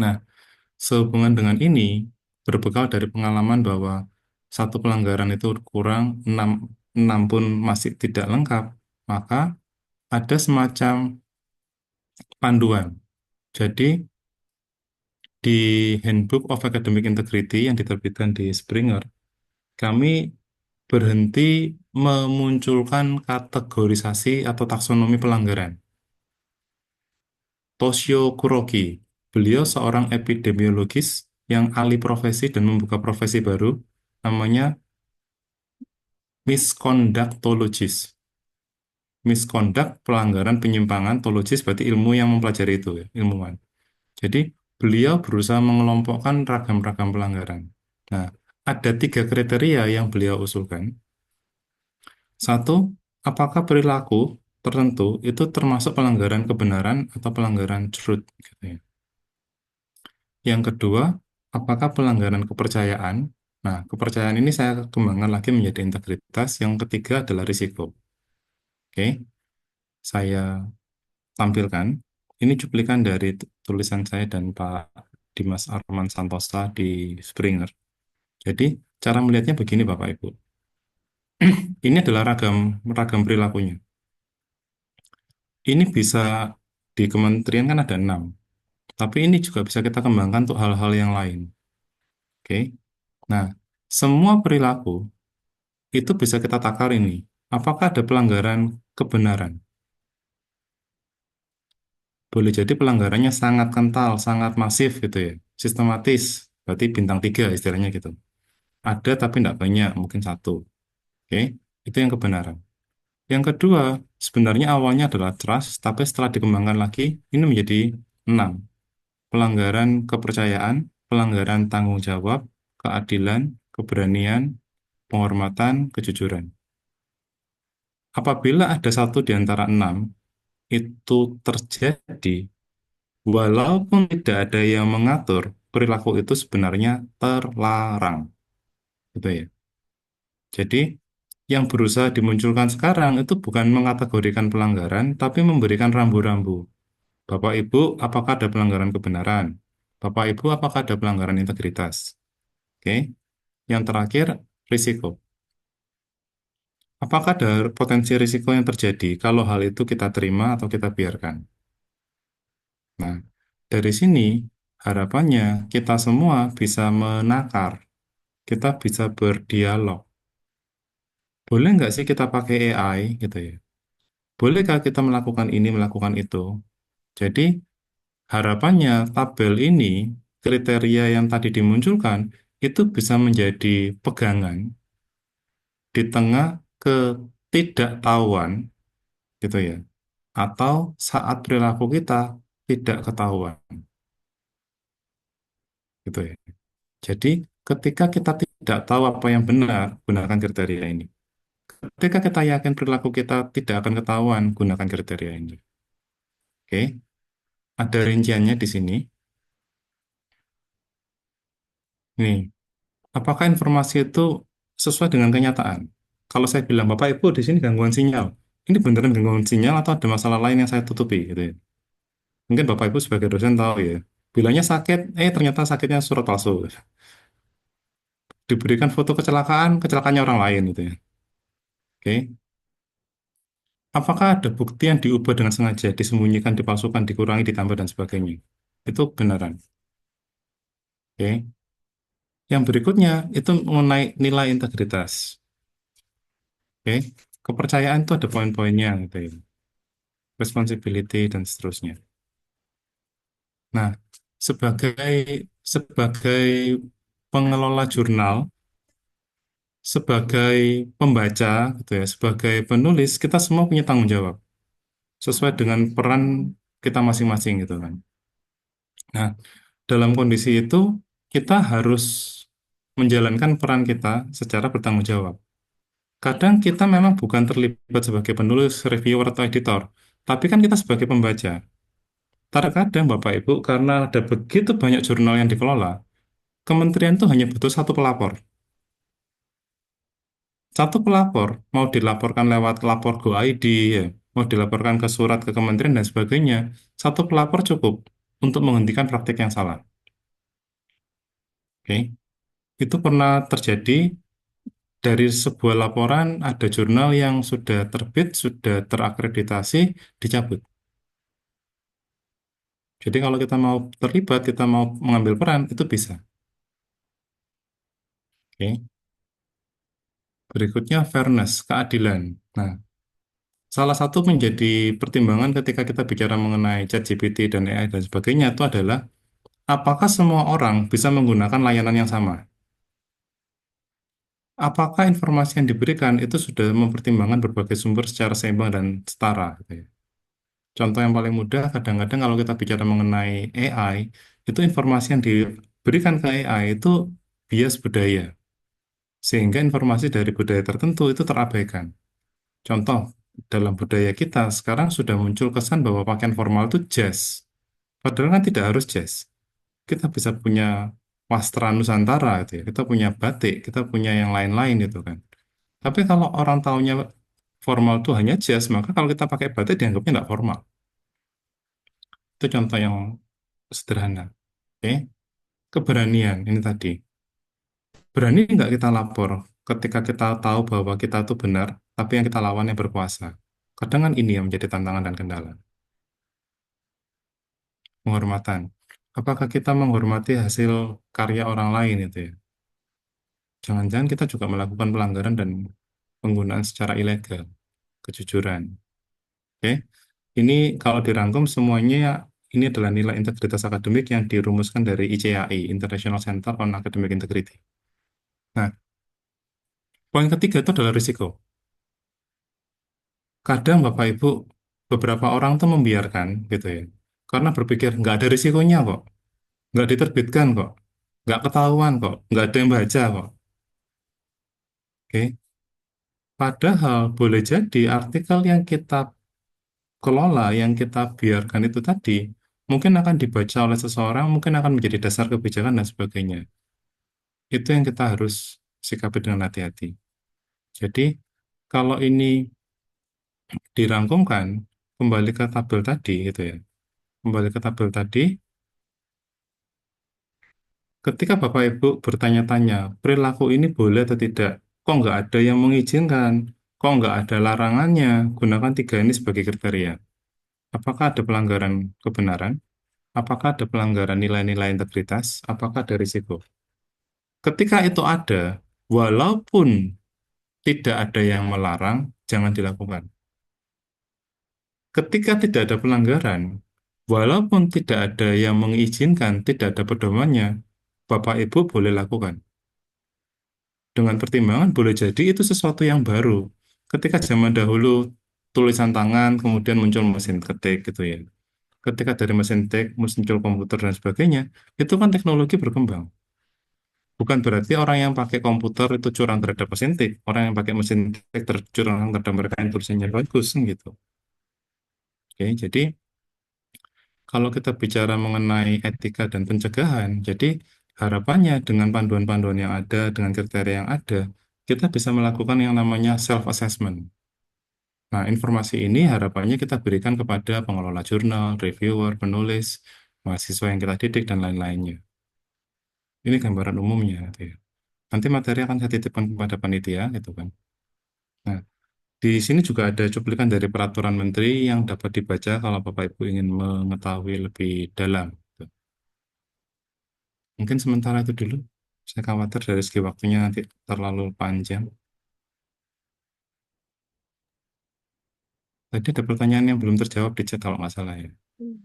Nah, sehubungan dengan ini, berbekal dari pengalaman bahwa satu pelanggaran itu kurang, enam pun masih tidak lengkap, maka ada semacam panduan. Jadi, di Handbook of Academic Integrity yang diterbitkan di Springer, kami berhenti memunculkan kategorisasi atau taksonomi pelanggaran. Toshio Kuroki, beliau seorang epidemiologis yang alih profesi dan membuka profesi baru, namanya misconductologist. Misconduct, pelanggaran, penyimpangan, tologis berarti ilmu yang mempelajari itu, ya, ilmuwan. Jadi, beliau berusaha mengelompokkan ragam-ragam pelanggaran. Nah, ada 3 kriteria yang beliau usulkan. Satu, apakah perilaku tertentu itu termasuk pelanggaran kebenaran atau pelanggaran truth, gitu ya. Yang kedua, apakah pelanggaran kepercayaan? Nah, kepercayaan ini saya kembangkan lagi menjadi integritas. Yang ketiga adalah risiko. Oke, saya tampilkan. Ini cuplikan dari tulisan saya dan Pak Dimas Arman Santosa di Springer. Jadi, cara melihatnya begini Bapak Ibu. Ini adalah ragam perilakunya. Ini bisa di kementerian kan ada 6. Tapi ini juga bisa kita kembangkan untuk hal-hal yang lain. Oke. Nah, semua perilaku itu bisa kita takar ini. Apakah ada pelanggaran kebenaran? Boleh jadi pelanggarannya sangat kental, sangat masif gitu ya. Sistematis, berarti bintang 3 istilahnya gitu. Ada tapi tidak banyak, mungkin 1. Oke, itu yang kebenaran. Yang kedua, sebenarnya awalnya adalah trust, tapi setelah dikembangkan lagi, ini menjadi 6. Pelanggaran kepercayaan, pelanggaran tanggung jawab, keadilan, keberanian, penghormatan, kejujuran. Apabila ada satu di antara 6, itu terjadi, walaupun tidak ada yang mengatur, perilaku itu sebenarnya terlarang. Gitu ya. Jadi, yang berusaha dimunculkan sekarang itu bukan mengategorikan pelanggaran, tapi memberikan rambu-rambu. Bapak Ibu, apakah ada pelanggaran kebenaran? Bapak Ibu, apakah ada pelanggaran integritas? Oke. Yang terakhir, risiko. Apakah ada potensi risiko yang terjadi kalau hal itu kita terima atau kita biarkan? Nah, dari sini harapannya kita semua bisa menakar, kita bisa berdialog. Boleh nggak sih kita pakai AI gitu ya? Bolehkah kita melakukan ini, melakukan itu? Jadi harapannya tabel ini, kriteria yang tadi dimunculkan, itu bisa menjadi pegangan di tengah ketidaktahuan, gitu ya, atau saat perilaku kita tidak ketahuan, gitu ya. Jadi, ketika kita tidak tahu apa yang benar, gunakan kriteria ini. Ketika kita yakin perilaku kita tidak akan ketahuan, gunakan kriteria ini. Oke, ada rinciannya di sini. Nih, apakah informasi itu sesuai dengan kenyataan? Kalau saya bilang, Bapak Ibu di sini gangguan sinyal, ini beneran gangguan sinyal atau ada masalah lain yang saya tutupi, gitu ya. Mungkin Bapak Ibu sebagai dosen tahu ya, bilangnya sakit, ternyata sakitnya surat palsu. Diberikan foto kecelakaan, kecelakaannya orang lain, gitu ya. Oke. Apakah ada bukti yang diubah dengan sengaja, disembunyikan, dipalsukan, dikurangi, ditambah, dan sebagainya? Itu beneran. Oke. Yang berikutnya, itu mengenai nilai integritas. Oke. Kepercayaan itu ada poin-poinnya, gitu ya. Responsibility, dan seterusnya. Nah, sebagai sebagai pengelola jurnal, sebagai pembaca, gitu ya, sebagai penulis, kita semua punya tanggung jawab sesuai dengan peran kita masing-masing gitu kan. Nah, dalam kondisi itu kita harus menjalankan peran kita secara bertanggung jawab. Kadang kita memang bukan terlibat sebagai penulis, reviewer, atau editor, tapi kan kita sebagai pembaca. Terkadang Bapak Ibu, karena ada begitu banyak jurnal yang dikelola, kementerian itu hanya butuh satu pelapor. Satu pelapor, mau dilaporkan lewat lapor Go ID, ya, mau dilaporkan ke surat ke kementerian dan sebagainya, satu pelapor cukup untuk menghentikan praktik yang salah. Oke, itu pernah terjadi dari sebuah laporan ada jurnal yang sudah terbit, sudah terakreditasi, dicabut. Jadi kalau kita mau terlibat, kita mau mengambil peran, itu bisa. Oke. Berikutnya fairness, keadilan. Nah, salah satu menjadi pertimbangan ketika kita bicara mengenai ChatGPT dan AI dan sebagainya itu adalah apakah semua orang bisa menggunakan layanan yang sama? Apakah informasi yang diberikan itu sudah mempertimbangkan berbagai sumber secara seimbang dan setara, gitu ya. Contoh yang paling mudah, kadang-kadang kalau kita bicara mengenai AI, itu informasi yang diberikan ke AI itu bias budaya, sehingga informasi dari budaya tertentu itu terabaikan. Contoh, dalam budaya kita sekarang sudah muncul kesan bahwa pakaian formal itu jas. Padahal kan tidak harus jas. Kita bisa punya wastra Nusantara gitu ya. Kita punya batik, kita punya yang lain-lain itu kan. Tapi kalau orang taunya formal itu hanya jas, maka kalau kita pakai batik dianggapnya tidak formal. Itu contoh yang sederhana. Oke. Keberanian ini tadi. Berani nggak kita lapor ketika kita tahu bahwa kita itu benar, tapi yang kita lawan yang berkuasa. Kadang kan ini yang menjadi tantangan dan kendala. Penghormatan. Apakah kita menghormati hasil karya orang lain itu ya? Jangan-jangan kita juga melakukan pelanggaran dan penggunaan secara ilegal, kejujuran. Oke, ini kalau dirangkum semuanya ini adalah nilai integritas akademik yang dirumuskan dari ICAI, International Center on Academic Integrity. Nah, poin ketiga itu adalah risiko. Kadang Bapak Ibu, beberapa orang tuh membiarkan gitu ya, karena berpikir nggak ada risikonya kok, nggak diterbitkan kok, nggak ketahuan kok, nggak ada yang baca kok. Oke, padahal boleh jadi artikel yang kita kelola, yang kita biarkan itu tadi, mungkin akan dibaca oleh seseorang, mungkin akan menjadi dasar kebijakan dan sebagainya. Itu yang kita harus sikapi dengan hati-hati. Jadi, kalau ini dirangkumkan, kembali ke tabel tadi, gitu ya. Kembali ke tabel tadi, ketika Bapak Ibu bertanya-tanya, perilaku ini boleh atau tidak? Kok nggak ada yang mengizinkan? Kok nggak ada larangannya? Gunakan tiga ini sebagai kriteria. Apakah ada pelanggaran kebenaran? Apakah ada pelanggaran nilai-nilai integritas? Apakah ada risiko? Ketika itu ada, walaupun tidak ada yang melarang, jangan dilakukan. Ketika tidak ada pelanggaran, walaupun tidak ada yang mengizinkan, tidak ada pedomannya, Bapak Ibu boleh lakukan. Dengan pertimbangan boleh jadi itu sesuatu yang baru. Ketika zaman dahulu tulisan tangan, kemudian muncul mesin ketik gitu ya. Ketika dari mesin ketik muncul komputer dan sebagainya, itu kan teknologi berkembang. Bukan berarti orang yang pakai komputer itu curang terhadap mesin ketik, orang yang pakai mesin ketik curang terhadap mereka yang tulisannya bagus gitu. Oke, jadi kalau kita bicara mengenai etika dan pencegahan, jadi harapannya dengan panduan-panduan yang ada, dengan kriteria yang ada, kita bisa melakukan yang namanya self-assessment. Nah, informasi ini harapannya kita berikan kepada pengelola jurnal, reviewer, penulis, mahasiswa yang kita didik, dan lain-lainnya. Ini gambaran umumnya, gitu ya. Nanti materi akan saya titipkan kepada panitia, gitu kan. Nah, di sini juga ada cuplikan dari peraturan menteri yang dapat dibaca kalau Bapak Ibu ingin mengetahui lebih dalam, gitu. Mungkin sementara itu dulu. Saya khawatir dari segi waktunya nanti terlalu panjang. Tadi ada pertanyaan yang belum terjawab di chat kalau nggak salah ya. Hmm.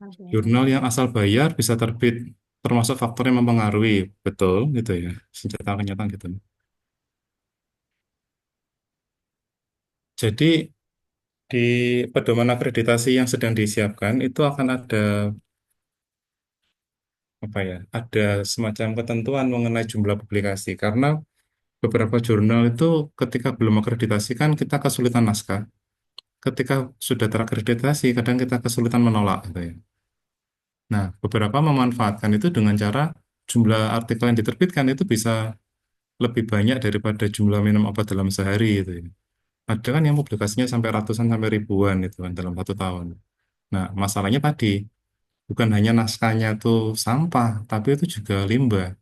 Oke. Jurnal yang asal bayar bisa terbit termasuk faktor yang mempengaruhi, betul gitu ya, senjata kenyataan gitu. Jadi di pedoman akreditasi yang sedang disiapkan itu akan ada apa ya, ada semacam ketentuan mengenai jumlah publikasi karena beberapa jurnal itu ketika belum akreditasi kan kita kesulitan naskah. Ketika sudah terakreditasi kadang kita kesulitan menolak gitu ya. Nah, beberapa memanfaatkan itu dengan cara jumlah artikel yang diterbitkan itu bisa lebih banyak daripada jumlah minum obat dalam sehari itu ya. Ada kan yang publikasinya sampai ratusan sampai ribuan itu kan dalam 1 tahun. Nah, masalahnya tadi bukan hanya naskahnya itu sampah, tapi itu juga limbah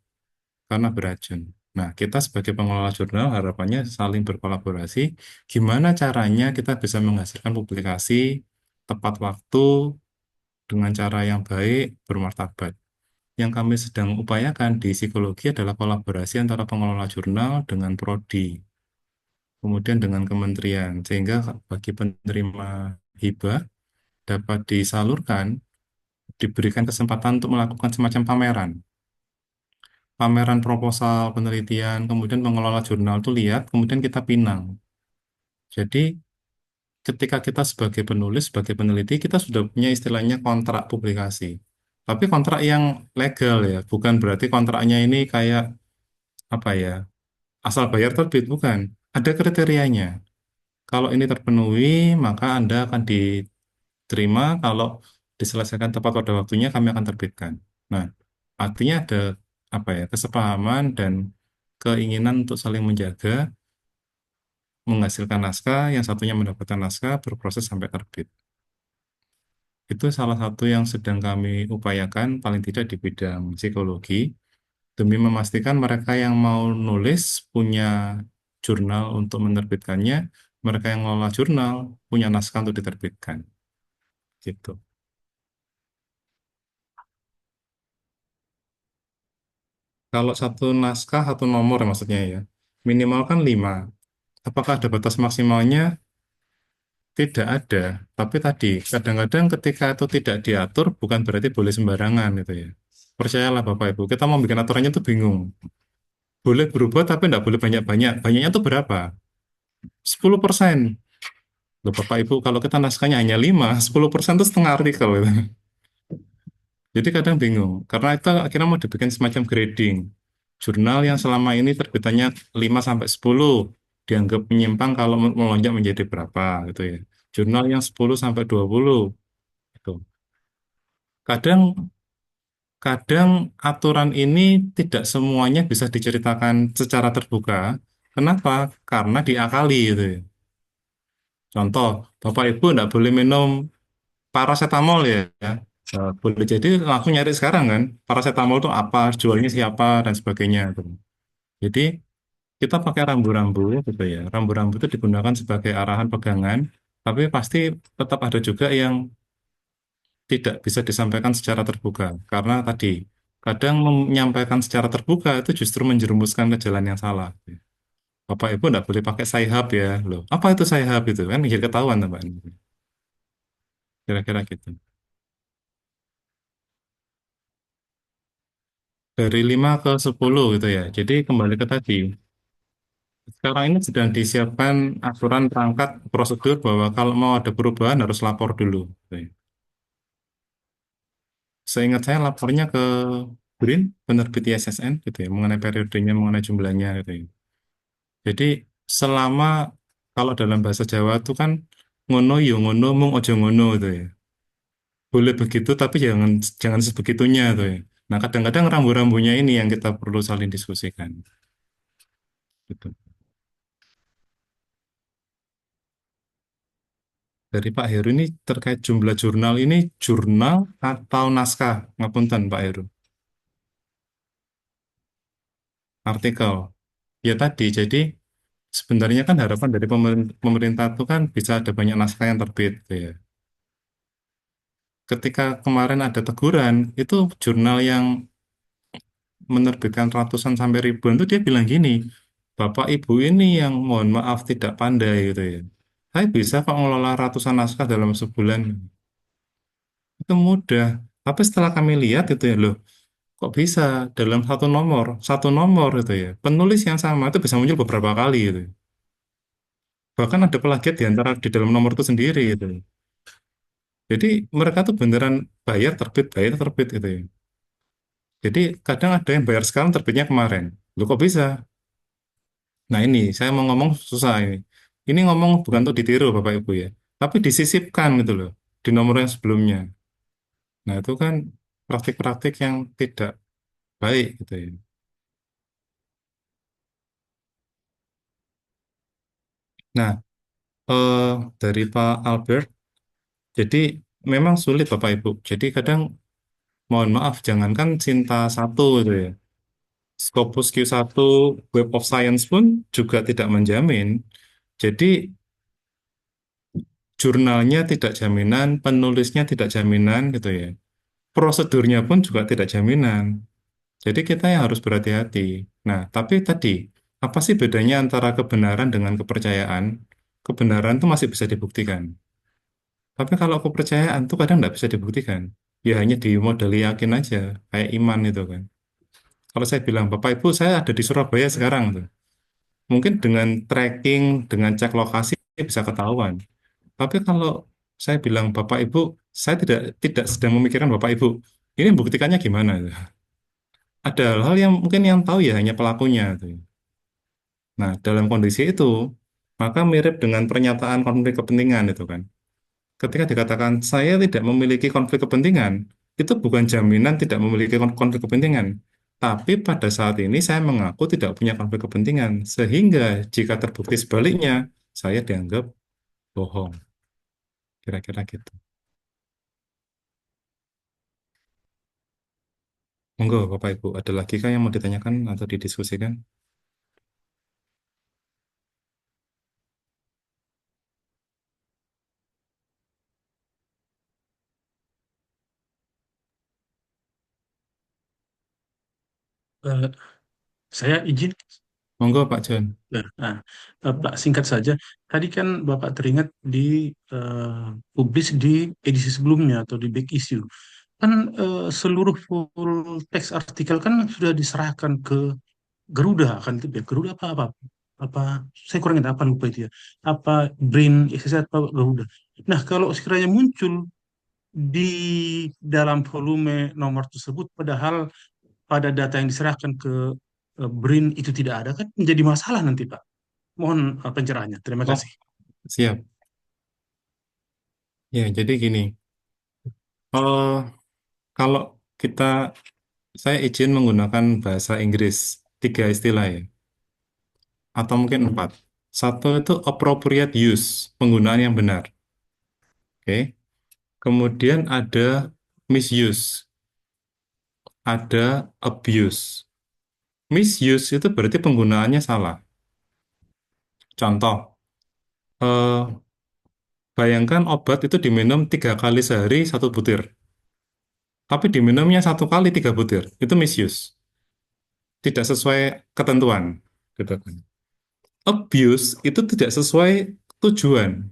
karena beracun. Nah, kita sebagai pengelola jurnal harapannya saling berkolaborasi. Gimana caranya kita bisa menghasilkan publikasi tepat waktu dengan cara yang baik, bermartabat. Yang kami sedang upayakan di psikologi adalah kolaborasi antara pengelola jurnal dengan prodi, kemudian dengan kementerian, sehingga bagi penerima hibah dapat disalurkan, diberikan kesempatan untuk melakukan semacam pameran. Pameran proposal penelitian, kemudian pengelola jurnal itu lihat, kemudian kita pinang. Jadi ketika kita sebagai penulis, sebagai peneliti, kita sudah punya istilahnya kontrak publikasi. Tapi kontrak yang legal ya, bukan berarti kontraknya ini kayak apa ya, asal bayar terbit, bukan. Ada kriterianya. Kalau ini terpenuhi, maka Anda akan diterima. Kalau diselesaikan tepat pada waktunya, kami akan terbitkan. Nah, artinya ada apa ya, kesepahaman dan keinginan untuk saling menjaga, menghasilkan naskah, yang satunya mendapatkan naskah, berproses sampai terbit. Itu salah satu yang sedang kami upayakan, paling tidak di bidang psikologi, demi memastikan mereka yang mau nulis punya jurnal untuk menerbitkannya, mereka yang mengelola jurnal punya naskah untuk diterbitkan. Gitu. Kalau satu naskah, satu nomor maksudnya ya, minimal kan 5. Apakah ada batas maksimalnya? Tidak ada. Tapi tadi, kadang-kadang ketika itu tidak diatur, bukan berarti boleh sembarangan gitu ya. Percayalah Bapak Ibu, kita mau bikin aturannya tuh bingung. Boleh berubah tapi tidak boleh banyak-banyak. Banyaknya tuh berapa? 10%. Loh Bapak Ibu, kalau kita naskahnya hanya 5, 10% itu setengah artikel gitu. Jadi kadang bingung, karena itu akhirnya mau dibikin semacam grading. Jurnal yang selama ini terbitannya 5 sampai 10 dianggap menyimpang kalau melonjak menjadi berapa gitu ya. Jurnal yang 10 sampai 20 gitu. Kadang kadang aturan ini tidak semuanya bisa diceritakan secara terbuka. Kenapa? Karena diakali gitu ya. Contoh, Bapak Ibu tidak boleh minum paracetamol ya. Boleh jadi langsung nyari sekarang kan, paracetamol itu apa, jualnya siapa, dan sebagainya. Gitu. Jadi kita pakai rambu-rambu gitu ya. Rambu-rambu itu digunakan sebagai arahan pegangan, tapi pasti tetap ada juga yang tidak bisa disampaikan secara terbuka. Karena tadi, kadang menyampaikan secara terbuka itu justru menjerumuskan ke jalan yang salah. Bapak Ibu tidak boleh pakai sayhab ya. Loh, apa itu sayhab itu? Kan jadi ketahuan, Mbak. Kira-kira gitu. Dari 5 ke 10 gitu ya. Jadi kembali ke tadi, sekarang ini sedang disiapkan aturan perangkat prosedur bahwa kalau mau ada perubahan harus lapor dulu. Gitu ya. Seingat saya lapornya ke BRIN, penerbit ISSN gitu ya, mengenai periodenya, mengenai jumlahnya gitu ya. Jadi selama kalau dalam bahasa Jawa itu kan ngono yo ngono mung ojo ngono gitu ya. Boleh begitu tapi jangan jangan sebegitunya tuh ya. Nah, kadang-kadang rambu-rambunya ini yang kita perlu saling diskusikan. Gitu. Dari Pak Heru ini terkait jumlah jurnal ini jurnal atau naskah? Ngapunten Pak Heru. Artikel. Ya tadi, jadi sebenarnya kan harapan dari pemerintah itu kan bisa ada banyak naskah yang terbit. Gitu ya. Ketika kemarin ada teguran, itu jurnal yang menerbitkan ratusan sampai ribuan itu dia bilang gini, Bapak Ibu ini yang mohon maaf tidak pandai gitu ya. Saya bisa kok ngelola ratusan naskah dalam sebulan. Itu mudah. Tapi setelah kami lihat itu ya loh, Kok bisa dalam satu nomor itu ya, penulis yang sama itu bisa muncul beberapa kali gitu. Bahkan ada plagiat di dalam nomor itu sendiri gitu. Jadi mereka tuh beneran bayar terbit gitu ya. Jadi kadang ada yang bayar sekarang terbitnya kemarin. Loh kok bisa? Nah ini saya mau ngomong susah ini. Ini ngomong bukan untuk ditiru Bapak Ibu ya, tapi disisipkan gitu loh di nomor yang sebelumnya. Nah itu kan praktik-praktik yang tidak baik gitu ya. Nah eh, dari Pak Albert, jadi memang sulit Bapak Ibu. Jadi kadang mohon maaf, jangankan Cinta satu itu ya. Scopus Q1 Web of Science pun juga tidak menjamin. Jadi jurnalnya tidak jaminan, penulisnya tidak jaminan gitu ya. Prosedurnya pun juga tidak jaminan. Jadi kita yang harus berhati-hati. Nah, tapi tadi, apa sih bedanya antara kebenaran dengan kepercayaan? Kebenaran itu masih bisa dibuktikan. Tapi kalau kepercayaan itu kadang nggak bisa dibuktikan. Ya hanya dimodali yakin aja, kayak iman itu kan. Kalau saya bilang, Bapak Ibu saya ada di Surabaya sekarang tuh. Mungkin dengan tracking, dengan cek lokasi bisa ketahuan. Tapi kalau saya bilang Bapak Ibu, saya tidak tidak sedang memikirkan Bapak Ibu. Ini buktikannya gimana? Ada hal yang mungkin yang tahu ya hanya pelakunya tuh. Nah, dalam kondisi itu, maka mirip dengan pernyataan konflik kepentingan itu kan. Ketika dikatakan saya tidak memiliki konflik kepentingan, itu bukan jaminan tidak memiliki konflik kepentingan. Tapi pada saat ini saya mengaku tidak punya konflik kepentingan, sehingga jika terbukti sebaliknya, saya dianggap bohong. Kira-kira gitu. Monggo, Bapak Ibu, ada lagi kah yang mau ditanyakan atau didiskusikan? Eh, saya izin. Monggo, Pak John. Nah, Pak, singkat saja. Tadi kan Bapak teringat publis di edisi sebelumnya atau di back issue. Kan seluruh full text artikel kan sudah diserahkan ke Garuda kan itu ya. Garuda apa saya kurang ingat apa lupa itu ya. Apa Brain XZ apa Garuda. Nah, kalau sekiranya muncul di dalam volume nomor tersebut padahal pada data yang diserahkan ke BRIN itu tidak ada kan menjadi masalah nanti Pak. Mohon pencerahannya. Terima Oh, kasih. siap. Ya, jadi gini. eh kalau kita, saya izin menggunakan bahasa Inggris, 3 istilah ya, atau mungkin 4. Satu itu appropriate use, penggunaan yang benar. Oke. Kemudian ada misuse, ada abuse. Misuse itu berarti penggunaannya salah. Contoh, eh, bayangkan obat itu diminum 3 kali sehari 1 butir, tapi diminumnya 1 kali 3 butir. Itu misuse, tidak sesuai ketentuan. Gitu kan. Abuse itu tidak sesuai tujuan.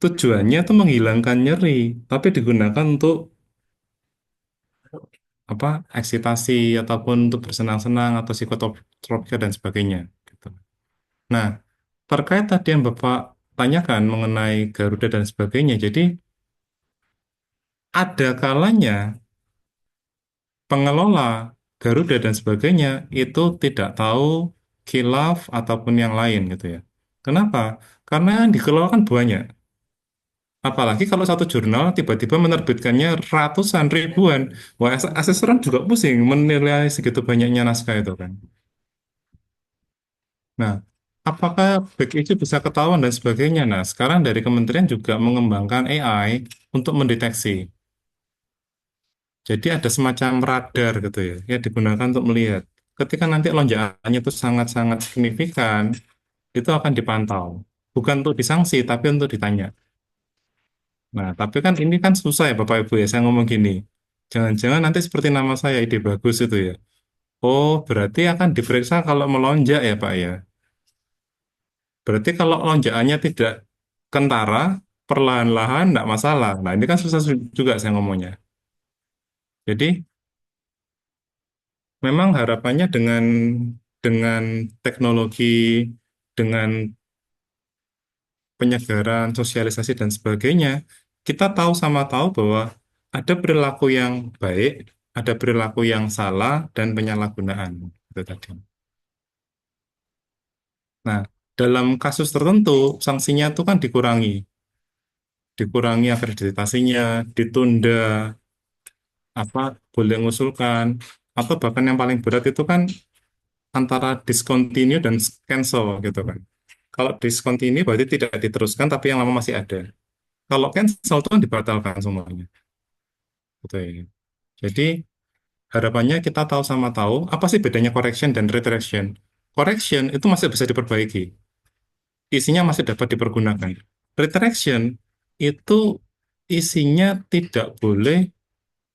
Tujuannya itu menghilangkan nyeri, tapi digunakan untuk apa? Eksitasi ataupun untuk bersenang-senang atau psikotropika dan sebagainya. Gitu. Nah, terkait tadi yang Bapak tanyakan mengenai Garuda dan sebagainya, jadi ada kalanya pengelola Garuda dan sebagainya itu tidak tahu khilaf ataupun yang lain gitu ya. Kenapa? Karena yang dikelola kan banyak. Apalagi kalau satu jurnal tiba-tiba menerbitkannya ratusan ribuan. Wah, asesoran juga pusing menilai segitu banyaknya naskah itu kan. Nah, apakah back issue bisa ketahuan dan sebagainya? Nah, sekarang dari kementerian juga mengembangkan AI untuk mendeteksi. Jadi ada semacam radar gitu ya, yang digunakan untuk melihat. Ketika nanti lonjakannya itu sangat-sangat signifikan, itu akan dipantau. Bukan untuk disanksi, tapi untuk ditanya. Nah, tapi kan ini kan susah ya Bapak Ibu ya, saya ngomong gini. Jangan-jangan nanti seperti nama saya, ide bagus itu ya. Oh, berarti akan diperiksa kalau melonjak ya Pak ya. Berarti kalau lonjakannya tidak kentara, perlahan-lahan tidak masalah. Nah, ini kan susah juga saya ngomongnya. Jadi, memang harapannya dengan teknologi, dengan penyegaran, sosialisasi dan sebagainya, kita tahu sama tahu bahwa ada perilaku yang baik, ada perilaku yang salah dan penyalahgunaan. Itu tadi. Nah, dalam kasus tertentu sanksinya itu kan dikurangi akreditasinya, ditunda, apa boleh mengusulkan, atau bahkan yang paling berat itu kan antara discontinue dan cancel gitu kan. Kalau discontinue berarti tidak diteruskan tapi yang lama masih ada. Kalau cancel itu kan dibatalkan semuanya. Gitu ya. Jadi harapannya kita tahu sama tahu apa sih bedanya correction dan redirection. Correction itu masih bisa diperbaiki, isinya masih dapat dipergunakan. Redirection itu isinya tidak boleh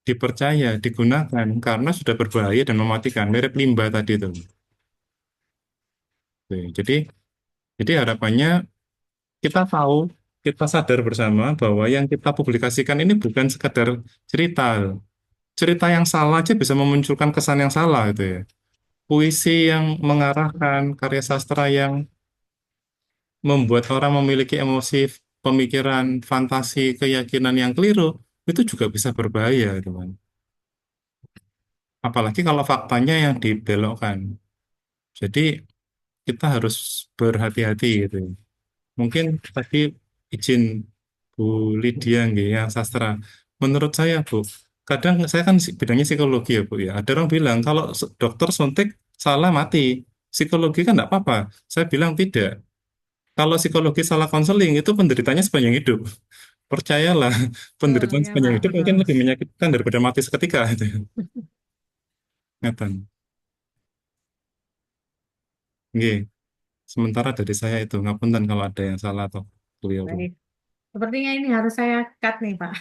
dipercaya, digunakan karena sudah berbahaya dan mematikan. Mirip limbah tadi itu. Oke, jadi harapannya kita tahu, kita sadar bersama bahwa yang kita publikasikan ini bukan sekadar cerita. Cerita yang salah aja bisa memunculkan kesan yang salah gitu ya. Puisi yang mengarahkan, karya sastra yang membuat orang memiliki emosi, pemikiran, fantasi, keyakinan yang keliru, itu juga bisa berbahaya, teman. Apalagi kalau faktanya yang dibelokkan. Jadi kita harus berhati-hati gitu ya. Mungkin tadi izin Bu Lydia nggih, yang sastra. Menurut saya Bu, kadang saya kan bidangnya psikologi ya Bu ya. Ada orang bilang kalau dokter suntik salah mati. Psikologi kan enggak apa-apa. Saya bilang tidak. Kalau psikologi salah konseling itu penderitanya sepanjang hidup. Percayalah, Betul, penderitaan ya sepanjang Pak, hidup betul. mungkin lebih menyakitkan daripada mati seketika gitu. Ngeten. Nggih. Sementara dari saya itu ngapunten kalau ada yang salah atau keliru. Baik. Sepertinya ini harus saya cut nih, Pak.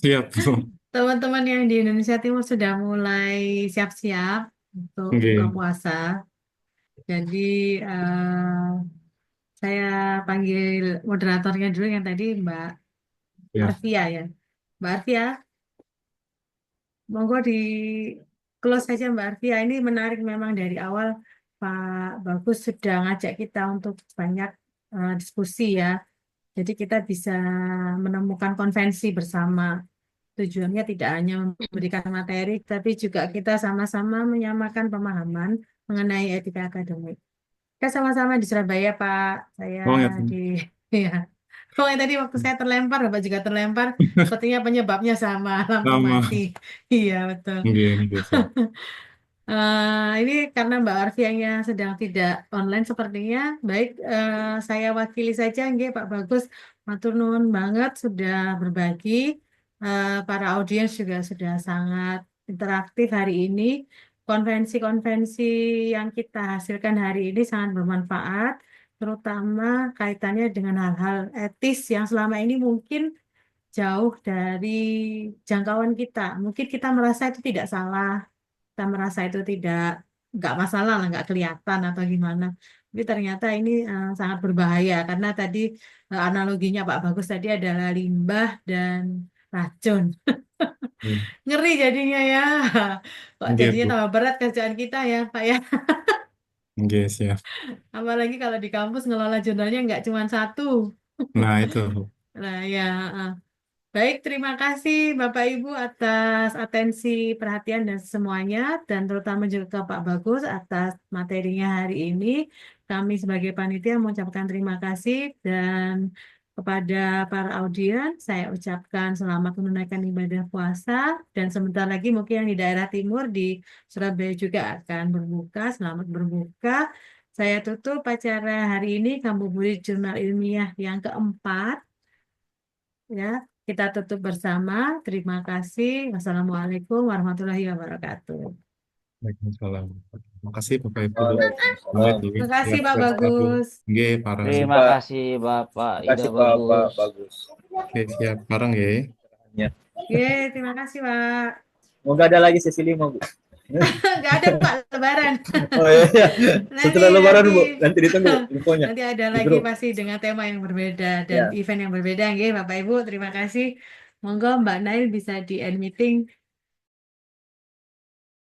Siap, Bu. Teman-teman yang di Indonesia Timur sudah mulai siap-siap untuk buka Nggih. puasa. Jadi saya panggil moderatornya dulu yang tadi Mbak Ya. Arfia ya. Mbak Arfia, monggo di close saja Mbak Arfia. Ini menarik memang dari awal Pak Bagus sudah ngajak kita untuk banyak diskusi ya. Jadi kita bisa menemukan konvensi bersama. Tujuannya tidak hanya memberikan materi, tapi juga kita sama-sama menyamakan pemahaman mengenai etika akademik. Kita sama-sama di Surabaya, Pak. Saya Oh, ya. di ya. Oh, yang tadi waktu saya terlempar, Bapak juga terlempar. Sepertinya penyebabnya sama, lampu Sama. mati. Iya, betul. Nggih, siap. Ini karena Mbak Arfianya sedang tidak online sepertinya. Baik, saya wakili saja, nggih, Pak Bagus. Matur nuwun banget sudah berbagi. Para audiens juga sudah sangat interaktif hari ini. Konvensi-konvensi yang kita hasilkan hari ini sangat bermanfaat, terutama kaitannya dengan hal-hal etis yang selama ini mungkin jauh dari jangkauan kita. Mungkin kita merasa itu tidak salah, kita merasa itu nggak masalah lah, nggak kelihatan atau gimana. Tapi ternyata ini sangat berbahaya karena tadi analoginya Pak Bagus tadi adalah limbah dan racun. Ngeri jadinya ya. Kok Nggih, jadinya Bu. tambah berat kerjaan kita ya, Pak ya. Nggih, siap. Apalagi kalau di kampus ngelola jurnalnya nggak cuma satu. Nah, itu. Nah ya, baik, terima kasih Bapak Ibu atas atensi, perhatian dan semuanya, dan terutama juga ke Pak Bagus atas materinya hari ini. Kami sebagai panitia mengucapkan terima kasih dan kepada para audiens saya ucapkan selamat menunaikan ibadah puasa dan sebentar lagi mungkin yang di daerah timur di Surabaya juga akan berbuka. Selamat berbuka. Saya tutup acara hari ini Ngabuburit Jurnal Ilmiah yang keempat. Ya, kita tutup bersama. Terima kasih. Wassalamualaikum warahmatullahi wabarakatuh. Waalaikumsalam. Terima kasih Bapak Ibu. Waalaikumsalam. Terima kasih Siap, Pak siap, Bu. Bagus. Nggih, parang. Terima Pak. kasih Bapak Terima kasih Ida Pak Bagus. Bagus. Oke, siap. Parang nggih. Ya. Oke, terima kasih Pak. Semoga ada lagi sesi 5, Bu. Nggak ada Pak, Lebaran. Oh iya. Nanti Setelah Lebaran, Bu. nanti Nanti ditunggu infonya nanti ada di lagi grup. pasti dengan tema yang berbeda dan Ya. event yang berbeda, nggih, Bapak Ibu. Terima kasih. Monggo Mbak Nail bisa di end meeting